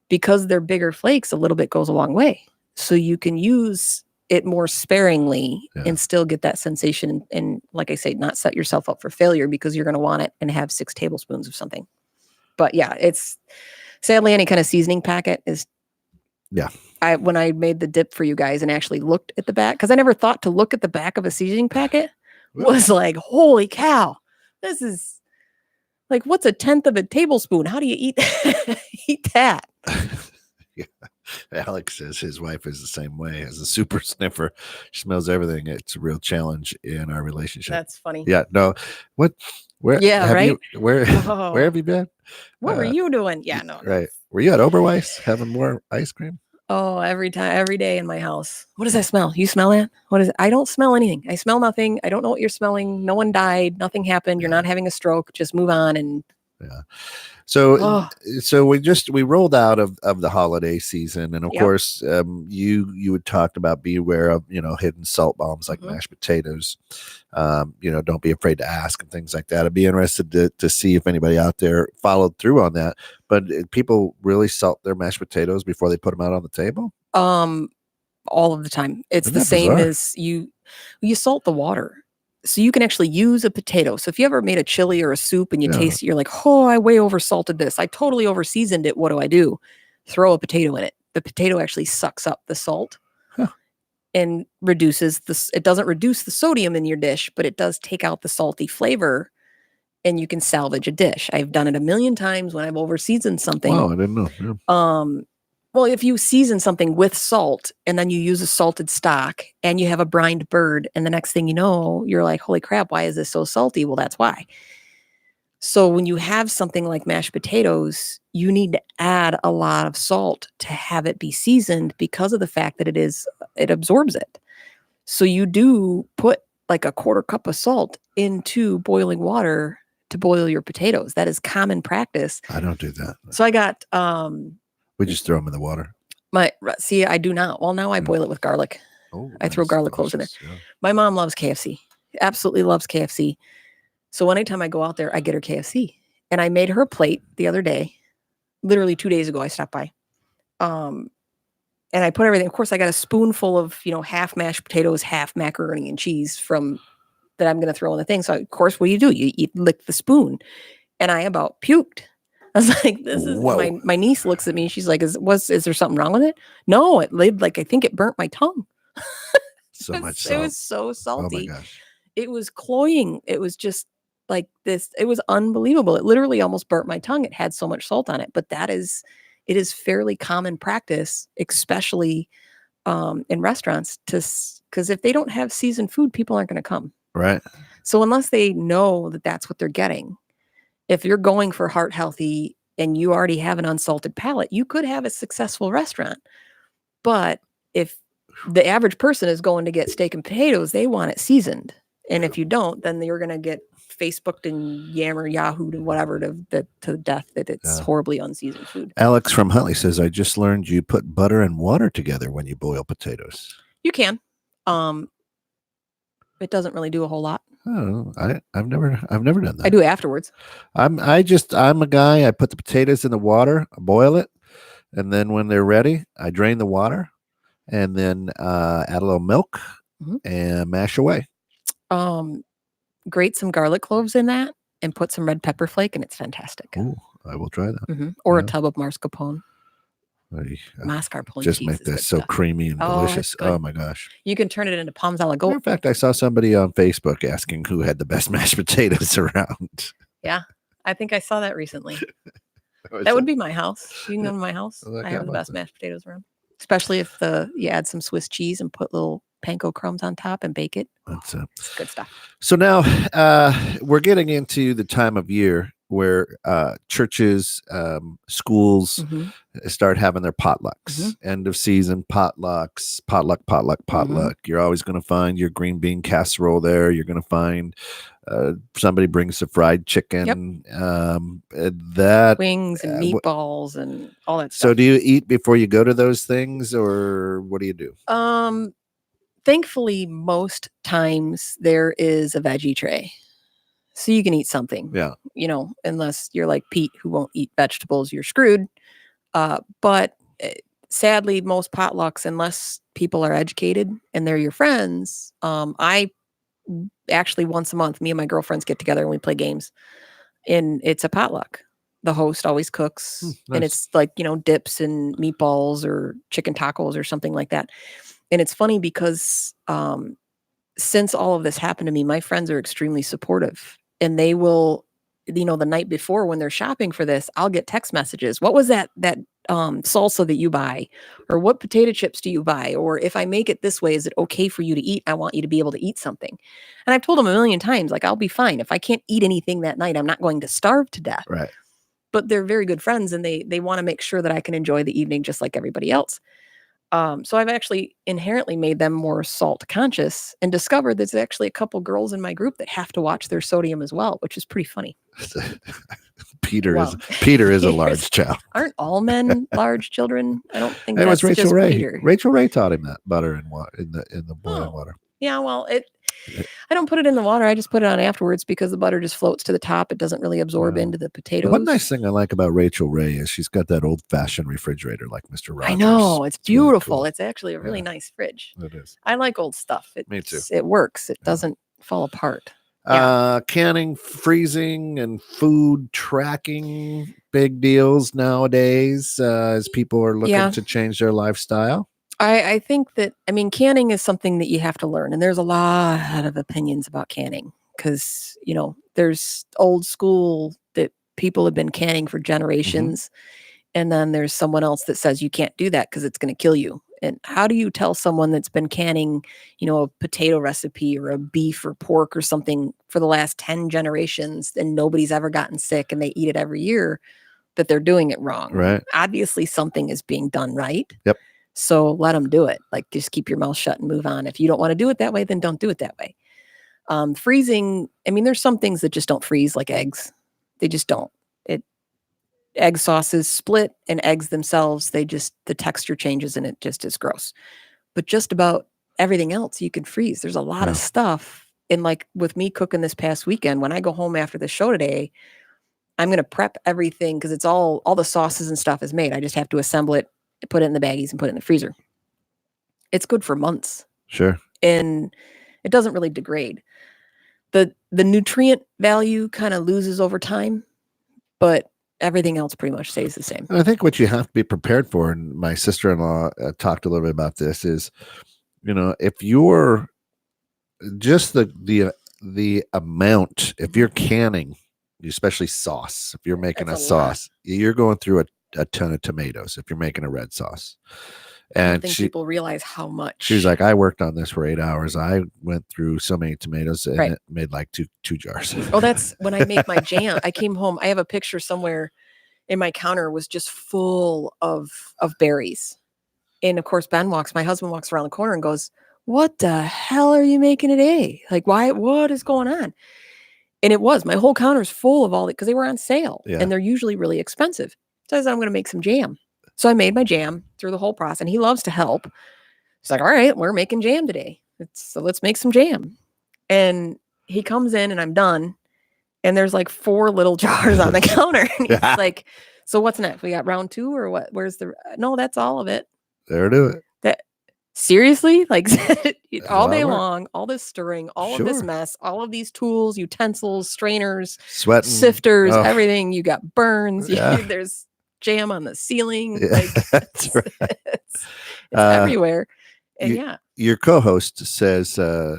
because they're bigger flakes, a little bit goes a long way. So you can use it more sparingly and still get that sensation. And like I say, not set yourself up for failure because you're going to want it and have 6 tablespoons of something. But yeah, it's sadly any kind of seasoning packet is. Yeah. When I made the dip for you guys and actually looked at the back, because I never thought to look at the back of a seasoning packet, was like, holy cow, this is like, what's 1/10 of a tablespoon? How do you eat that? Yeah. Alex says his wife is the same way, as a super sniffer. She smells everything. It's a real challenge in our relationship. That's funny. Yeah. No. What? Where? Yeah. Have Right. You, where? Where have you been? What were you doing? Yeah. No. Right. Were you at Oberweis having more ice cream? Oh, every day in my house. What does that smell? You smell that? What is it? I don't smell anything. I smell nothing. I don't know what you're smelling. No one died. Nothing happened. You're not having a stroke. Just move on. And so we rolled out of the holiday season, and of course, you had talked about be aware of hidden salt bombs like mashed potatoes. Don't be afraid to ask and things like that. I'd be interested to see if anybody out there followed through on that. But people really salt their mashed potatoes before they put them out on the table? All of the time. It's the same as you salt the water. So you can actually use a potato. So if you ever made a chili or a soup and you taste it, you're like, oh, I way oversalted this. I totally overseasoned it. What do? Throw a potato in it. The potato actually sucks up the salt and reduces it doesn't reduce the sodium in your dish, but it does take out the salty flavor, and you can salvage a dish. I've done it a million times when I've overseasoned something. Oh, I didn't know. Yeah. Well, if you season something with salt and then you use a salted stock and you have a brined bird, and the next thing you know, you're like, holy crap, why is this so salty? Well, that's why. So when you have something like mashed potatoes, you need to add a lot of salt to have it be seasoned because of the fact that it absorbs it. So you do put like a 1/4 cup of salt into boiling water to boil your potatoes. That is common practice. I don't do that. So I got We just throw them in the water. I do not. Well, now I boil it with garlic. Oh, I throw garlic cloves in there. Yeah. My mom loves KFC. Absolutely loves KFC. So anytime I go out there, I get her KFC. And I made her a plate the other day. Literally 2 days ago, I stopped by. And I put everything. Of course, I got a spoonful of, half mashed potatoes, half macaroni and cheese that I'm going to throw in the thing. So, of course, what do? You lick the spoon. And I about puked. I was like, this is, my niece looks at me. She's like, is there something wrong with it? No, I think it burnt my tongue. So much salt. It was so salty. Oh, my gosh. It was cloying. It was just like this. It was unbelievable. It literally almost burnt my tongue. It had so much salt on it. But it is fairly common practice, especially in restaurants, because if they don't have seasoned food, people aren't going to come. Right. So unless they know that that's what they're getting, if you're going for heart healthy and you already have an unsalted palate, you could have a successful restaurant. But if the average person is going to get steak and potatoes, they want it seasoned. And if you don't, then you're going to get Facebooked and Yahoo'd and whatever to death that it's horribly unseasoned food. Alex from Huntley says, I just learned you put butter and water together when you boil potatoes. You can. It doesn't really do a whole lot. Oh, I've never done that. I do afterwards. I'm a guy. I put the potatoes in the water, boil it, and then when they're ready, I drain the water, and then add a little milk and mash away. Grate some garlic cloves in that and put some red pepper flake, and it's fantastic. Oh, I will try that. Or a tub of mascarpone. Mascarpone just make this so creamy and delicious. Oh my gosh! You can turn it into palms a la goat. In fact, I saw somebody on Facebook asking who had the best mashed potatoes around. Yeah, I think I saw that recently. That would be my house. You can go to my house. I have the best mashed potatoes around, especially if you add some Swiss cheese and put little panko crumbs on top and bake it. That's good stuff. So now we're getting into the time of year where churches, schools start having their potlucks, end of season potlucks, potluck. You're always going to find your green bean casserole there. You're going to find somebody brings a fried chicken, that wings and meatballs and all that stuff. So do you eat before you go to those things, or what do you do? Thankfully, most times there is a veggie tray. So you can eat something, unless you're like Pete, who won't eat vegetables, you're screwed. But sadly, most potlucks, unless people are educated and they're your friends, I actually once a month, me and my girlfriends get together and we play games, and it's a potluck. The host always cooks, and it's like, dips and meatballs or chicken tacos or something like that. And it's funny because since all of this happened to me, my friends are extremely supportive. And they will, the night before when they're shopping for this, I'll get text messages. What was that salsa that you buy? Or what potato chips do you buy? Or if I make it this way, is it okay for you to eat? I want you to be able to eat something. And I've told them a million times, like, I'll be fine. If I can't eat anything that night, I'm not going to starve to death. Right. But they're very good friends, and they want to make sure that I can enjoy the evening just like everybody else. So I've actually inherently made them more salt conscious, and discovered there's actually a couple girls in my group that have to watch their sodium as well, which is pretty funny. Peter is a large child. Aren't all men large children? I don't think it was Rachel just Ray. Peter. Rachel Ray taught him that butter and water in the boiling water. Yeah, well, I don't put it in the water. I just put it on afterwards because the butter just floats to the top. It doesn't really absorb into the potatoes. One nice thing I like about Rachel Ray is she's got that old-fashioned refrigerator like Mr. Rogers. I know. It's beautiful. Really cool. It's actually a really nice fridge. It is. I like old stuff. Me too. It works. It doesn't fall apart. Canning, freezing, and food tracking, big deals nowadays as people are looking to change their lifestyle. I think that, canning is something that you have to learn. And there's a lot of opinions about canning because, there's old school that people have been canning for generations. And then there's someone else that says you can't do that because it's going to kill you. And how do you tell someone that's been canning, a potato recipe or a beef or pork or something for the last 10 generations and nobody's ever gotten sick and they eat it every year, that they're doing it wrong? Right. Obviously something is being done right. Yep. So let them do it. Like, just keep your mouth shut and move on. If you don't want to do it that way, then don't do it that way. Freezing, I mean, there's some things that just don't freeze, like eggs. They just don't. Egg sauces split, and eggs themselves, the texture changes and it just is gross. But just about everything else you can freeze. There's a lot of stuff. And like with me cooking this past weekend, when I go home after the show today, I'm going to prep everything because it's all the sauces and stuff is made. I just have to assemble it, put it in the baggies and put it in the freezer. It's good for months. Sure. And it doesn't really degrade. The nutrient value kind of loses over time, but everything else pretty much stays the same. And I think what you have to be prepared for, and my sister-in-law talked a little bit about this, is, if you're just the amount, if you're canning, especially sauce, if you're making a sauce, you're going through a ton of tomatoes if you're making a red sauce. And I don't think people realize how much. She's like, I worked on this for 8 hours. I went through so many tomatoes and it made like two jars. Oh, that's when I make my jam. I came home. I have a picture somewhere in my counter was just full of berries. And of course, my husband walks around the corner and goes, "What the hell are you making today? Like, what is going on?" And it was, my whole counter is full of all that because they were on sale and they're usually really expensive. So I said, I'm going to make some jam. So I made my jam through the whole process, and he loves to help. He's like, all right, we're making jam today. So let's make some jam. And he comes in and I'm done. And there's like 4 little jars on the counter. And he's like, so what's next? We got round 2 or what? No, that's all of it. There, do it. Seriously? Like all day long, all this stirring, all of this mess, all of these tools, utensils, strainers, sweating, sifters, everything. You got burns. There's jam on the ceiling. Like that's right. It's everywhere. And your co-host says, I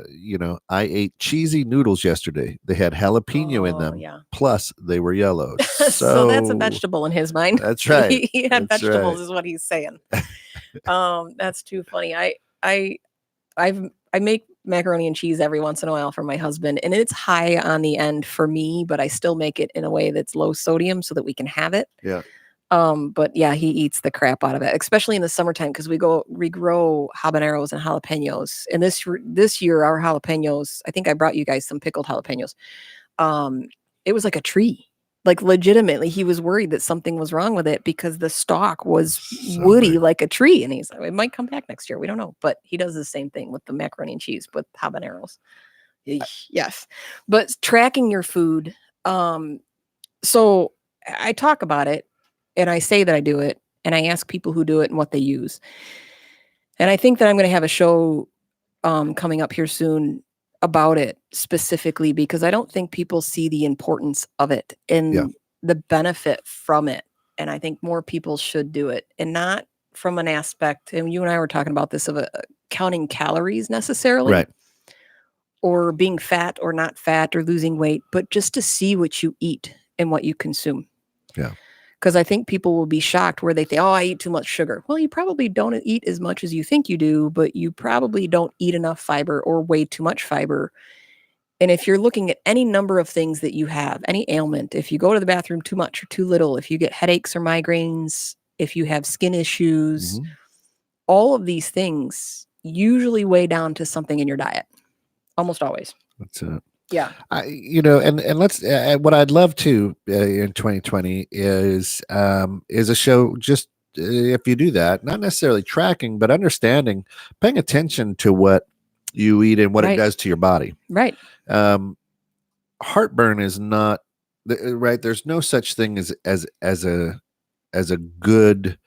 ate cheesy noodles yesterday. They had jalapeno in them. Yeah. Plus they were yellow. So that's a vegetable in his mind. That's right. He had vegetables is what he's saying. That's too funny. I make macaroni and cheese every once in a while for my husband, and it's high on the end for me, but I still make it in a way that's low sodium so that we can have it. Yeah. But yeah, he eats the crap out of it, especially in the summertime because we grow habaneros and jalapenos. And this year, our jalapenos, I think I brought you guys some pickled jalapenos. It was like a tree. Like legitimately, he was worried that something was wrong with it because the stalk was woody like a tree. And he's like, it might come back next year. We don't know. But he does the same thing with the macaroni and cheese with habaneros. Yes. But tracking your food. So I talk about it and I say that I do it and I ask people who do it and what they use. And I think that I'm going to have a show coming up here soon about it specifically because I don't think people see the importance of it and the benefit from it. And I think more people should do it, and not from an aspect, and you and I were talking about this, of counting calories necessarily, right, or being fat or not fat or losing weight, but just to see what you eat and what you consume. Yeah. Because I think people will be shocked where they think, oh, I eat too much sugar. Well, you probably don't eat as much as you think you do, but you probably don't eat enough fiber or way too much fiber. And if you're looking at any number of things that you have, any ailment, if you go to the bathroom too much or too little, if you get headaches or migraines, if you have skin issues, all of these things usually weigh down to something in your diet. Almost always. That's it. Yeah. And let's, what I'd love to in 2020 is a show, just if you do that, not necessarily tracking, but understanding, paying attention to what you eat and what it does to your body. Right. Heartburn is not right. There's no such thing as a good,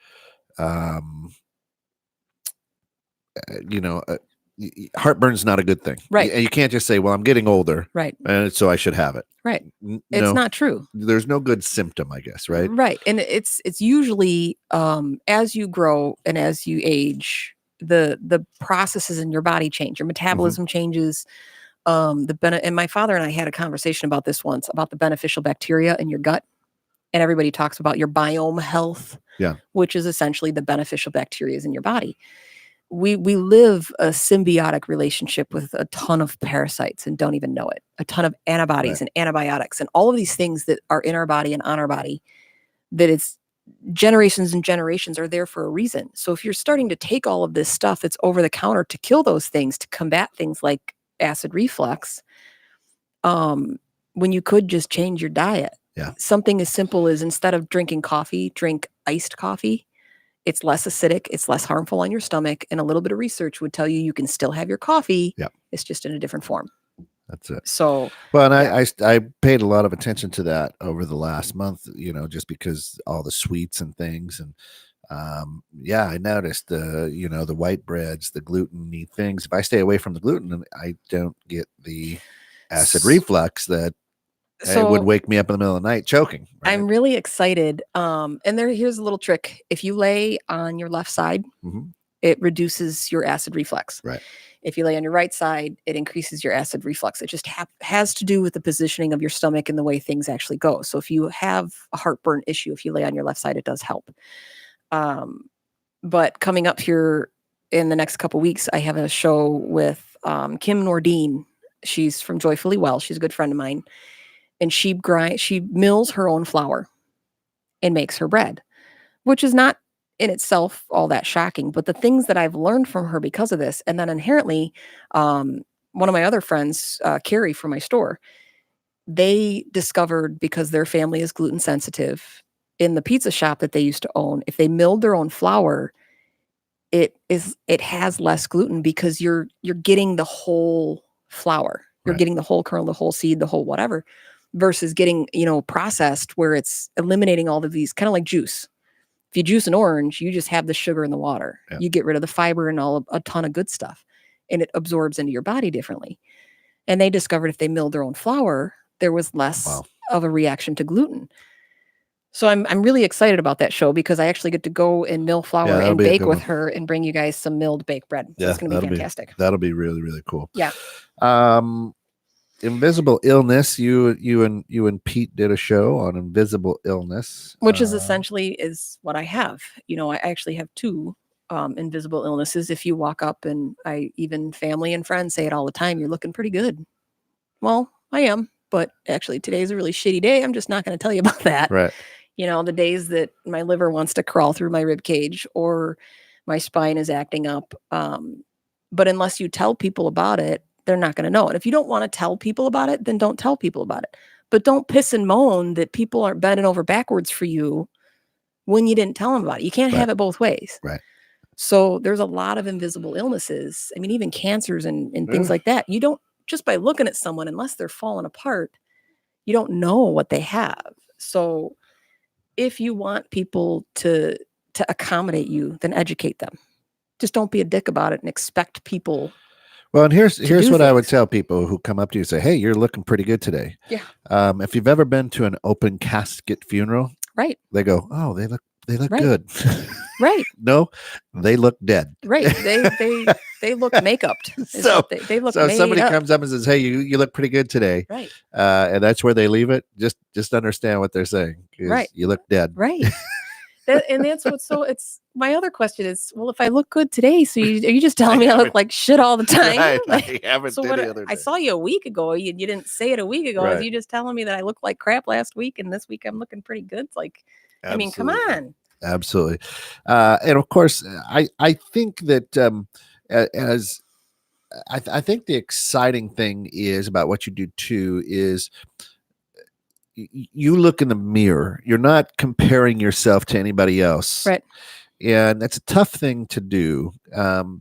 heartburn's not a good thing. Right. You can't just say, well, I'm getting older. Right. And so I should have it. Right. It's not true. There's no good symptom, I guess. Right. Right. And it's usually as you grow and as you age, the processes in your body change. Your metabolism changes. And my father and I had a conversation about this once, about the beneficial bacteria in your gut. And everybody talks about your biome health, which is essentially the beneficial bacteria in your body. We live a symbiotic relationship with a ton of parasites and don't even know it. A ton of antibodies and antibiotics and all of these things that are in our body and on our body, that it's generations and generations are there for a reason. So if you're starting to take all of this stuff that's over the counter to kill those things, to combat things like acid reflux, when you could just change your diet. Yeah. Something as simple as instead of drinking coffee, drink iced coffee. It's less acidic, it's less harmful on your stomach, and a little bit of research would tell you can still have your coffee. Yeah. It's just in a different form. That's it. So, well, and I paid a lot of attention to that over the last month, just because all the sweets and things. And I noticed the white breads, the gluten-y things. If I stay away from the gluten, I don't get the acid reflux that it would wake me up in the middle of the night choking. Right? I'm really excited. And here's a little trick. If you lay on your left side, it reduces your acid reflux. Right. If you lay on your right side, it increases your acid reflux. It just has to do with the positioning of your stomach and the way things actually go. So if you have a heartburn issue, if you lay on your left side, it does help. But coming up here in the next couple weeks, I have a show with Kim Nordine. She's from Joyfully Well. She's a good friend of mine. And she mills her own flour and makes her bread, which is not in itself all that shocking. But the things that I've learned from her because of this, and then inherently, one of my other friends, Carrie from my store, they discovered, because their family is gluten sensitive, in the pizza shop that they used to own, if they milled their own flour, it has less gluten because you're getting the whole flour. You're getting the whole kernel, the whole seed, the whole whatever, versus getting, processed where it's eliminating all of these, kind of like juice. If you juice an orange, you just have the sugar in the water. Yeah. You get rid of the fiber and a ton of good stuff, and it absorbs into your body differently. And they discovered if they milled their own flour, there was less of a reaction to gluten. So I'm really excited about that show because I actually get to go and mill flour and bake with her and bring you guys some milled baked bread. So it's going to be fantastic. That'll be really, really cool. Yeah. Invisible illness. You and Pete did a show on invisible illness, which is essentially is what I have. I actually have two invisible illnesses. If you walk up, and even family and friends say it all the time, you're looking pretty good. Well, I am, but actually today's a really shitty day. I'm just not going to tell you about that. Right. The days that my liver wants to crawl through my rib cage or my spine is acting up. But unless you tell people about it, they're not going to know. And if you don't want to tell people about it, then don't tell people about it. But don't piss and moan that people aren't bending over backwards for you when you didn't tell them about it. You can't have it both ways. Right. So there's a lot of invisible illnesses. I mean, even cancers and things like that. You don't, just by looking at someone, unless they're falling apart, you don't know what they have. So if you want people to accommodate you, then educate them. Just don't be a dick about it and expect people. Well, and here's what I would tell people who come up to you and say, "Hey, you're looking pretty good today." Yeah. If you've ever been to an open casket funeral, right? They go, "Oh, they look good." Right. No, they look dead. Right. They look make-upped. So they look. So if somebody comes up and says, "Hey, you look pretty good today," right? And that's where they leave it. Just understand what they're saying. Right. You look dead. Right. And that's what's so. It's my other question is, well, if I look good today, so are you just telling me I look like shit all the time? Right. Like, I haven't. So I saw you a week ago. You didn't say it a week ago. Right. Is you just telling me that I looked like crap last week, and this week I'm looking pretty good? It's like, Absolutely. I mean, come on. Absolutely. And of course, I think that I think the exciting thing is about what you do too is you look in the mirror. You're not comparing yourself to anybody else. Right. And that's a tough thing to do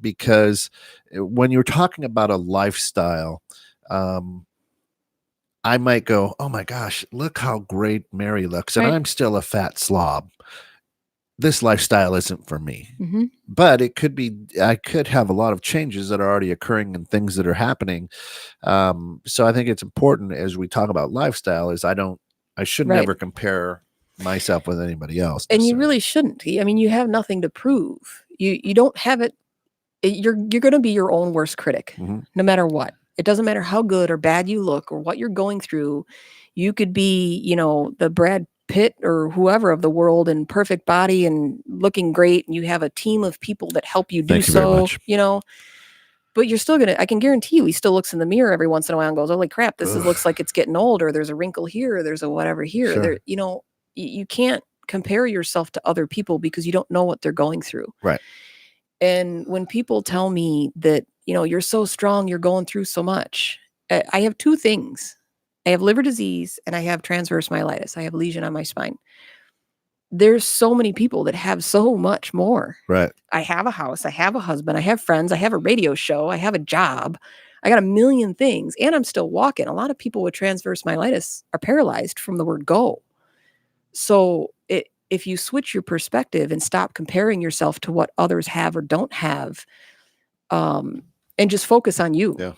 because when you're talking about a lifestyle, I might go, "Oh my gosh, look how great Mary looks. And I'm still a fat slob. This lifestyle isn't for me." Mm-hmm. But it could be, I could have a lot of changes that are already occurring and things that are happening. So I think it's important as we talk about lifestyle is I should never compare myself with anybody else. And you really shouldn't. I mean, you have nothing to prove. You don't have it. You're going to be your own worst critic, no matter what. It doesn't matter how good or bad you look or what you're going through. You could be, the Brad Pitt or whoever of the world and perfect body and looking great. And you have a team of people that help you do Thank you very much. But you're still I can guarantee you, he still looks in the mirror every once in a while and goes, "Holy crap, this looks like it's getting old," or "There's a wrinkle here," or "There's a whatever here." Sure. You can't compare yourself to other people because you don't know what they're going through. Right. And when people tell me that, you're so strong, you're going through so much, I have two things I have liver disease, and I have transverse myelitis. I have lesion on my spine. There's so many people that have so much more. Right. I have a house. I have a husband. I have friends. I have a radio show. I have a job. I got a million things, and I'm still walking. A lot of people with transverse myelitis are paralyzed from the word go. So if you switch your perspective and stop comparing yourself to what others have or don't have, and just focus on you. Yeah.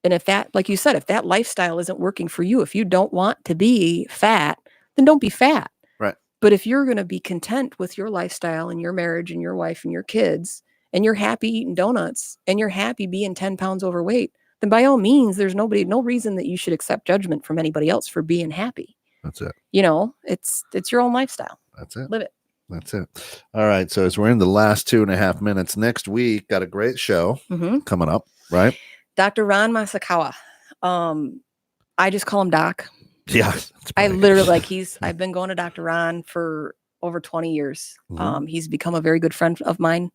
And if that, like you said, if that lifestyle isn't working for you, if you don't want to be fat, then don't be fat. Right. But if you're going to be content with your lifestyle and your marriage and your wife and your kids, and you're happy eating donuts and you're happy being 10 pounds overweight, then by all means, there's no reason that you should accept judgment from anybody else for being happy. That's it. It's your own lifestyle. That's it. Live it. That's it. All right. So as we're in the last 2.5 minutes, next week, got a great show coming up, right? Dr. Ron Masakawa. I just call him Doc. Yeah. I literally I've been going to Dr. Ron for over 20 years. He's become a very good friend of mine.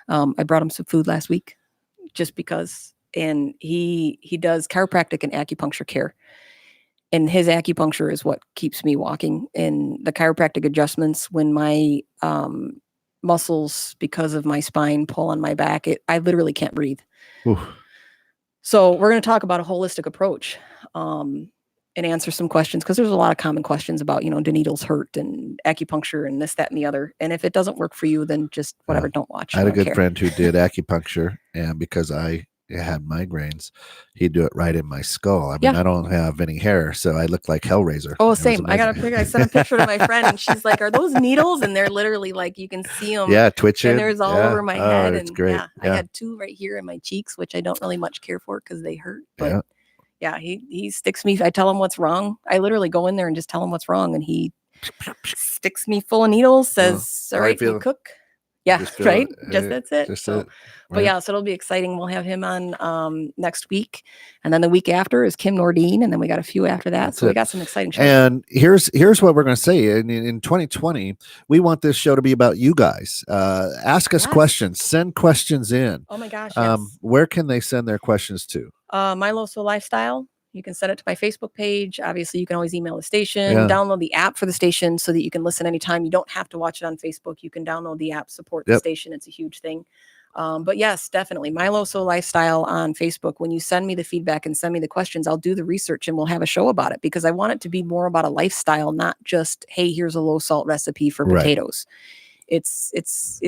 I brought him some food last week just because, and he does chiropractic and acupuncture care. And his acupuncture is what keeps me walking. And the chiropractic adjustments, when my muscles, because of my spine, pull on my back, I literally can't breathe. Oof. So we're going to talk about a holistic approach and answer some questions, because there's a lot of common questions about, do needles hurt and acupuncture and this, that, and the other. And if it doesn't work for you, then just whatever, don't watch. I had a good friend who did acupuncture, and because I had migraines, he'd do it right in my skull. I mean, I don't have any hair, so I look like Hellraiser. Oh, same. I sent a picture to my friend, and she's like, "Are those needles?" And they're literally like, you can see them. Yeah, twitching. And there's all over my head. It's and great. I had 2 right here in my cheeks, which I don't really much care for because they hurt. But he sticks me. I tell him what's wrong. I literally go in there and just tell him what's wrong, and he sticks me full of needles. Says, "All right, you cook." Yeah, right. That's it. But so it'll be exciting. We'll have him on next week, and then the week after is Kim Nordine, and then we got a few after that. So we got some exciting shows. And here's what we're going to say. In 2020, we want this show to be about you guys. Ask us questions. Send questions in. Oh my gosh! Yes. Where can they send their questions to? My LoSo LifeStyle. You can send it to my Facebook page. Obviously, you can always email the station, download the app for the station so that you can listen anytime. You don't have to watch it on Facebook. You can download the app, support the station. It's a huge thing. But yes, definitely. My LoSo LifeStyle on Facebook. When you send me the feedback and send me the questions, I'll do the research and we'll have a show about it, because I want it to be more about a lifestyle, not just, hey, here's a low salt recipe for potatoes. It's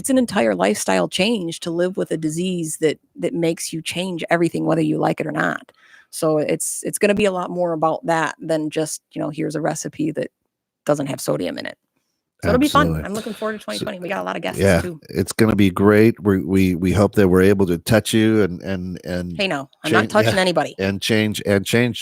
an entire lifestyle change to live with a disease that makes you change everything, whether you like it or not. So it's going to be a lot more about that than just, here's a recipe that doesn't have sodium in it. So it'll be fun. I'm looking forward to 2020. We got a lot of guests too. It's going to be great. We hope that we're able to touch you and hey, no, I'm not touching anybody. And change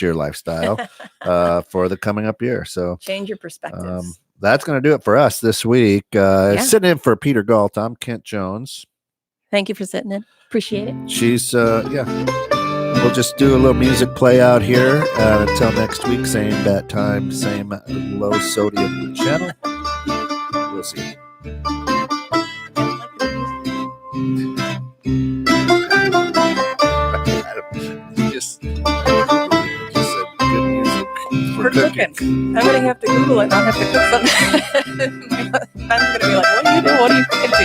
your lifestyle for the coming up year. So change your perspectives. That's going to do it for us this week. Sitting in for Peter Galt, I'm Kent Jones. Thank you for sitting in. Appreciate it. She's We'll just do a little music play out here. Until next week, same bat time, same low sodium channel. We'll see. Just said good music for cooking. I'm going to have to Google it. I'll have to cook something. My friend's going to be like, what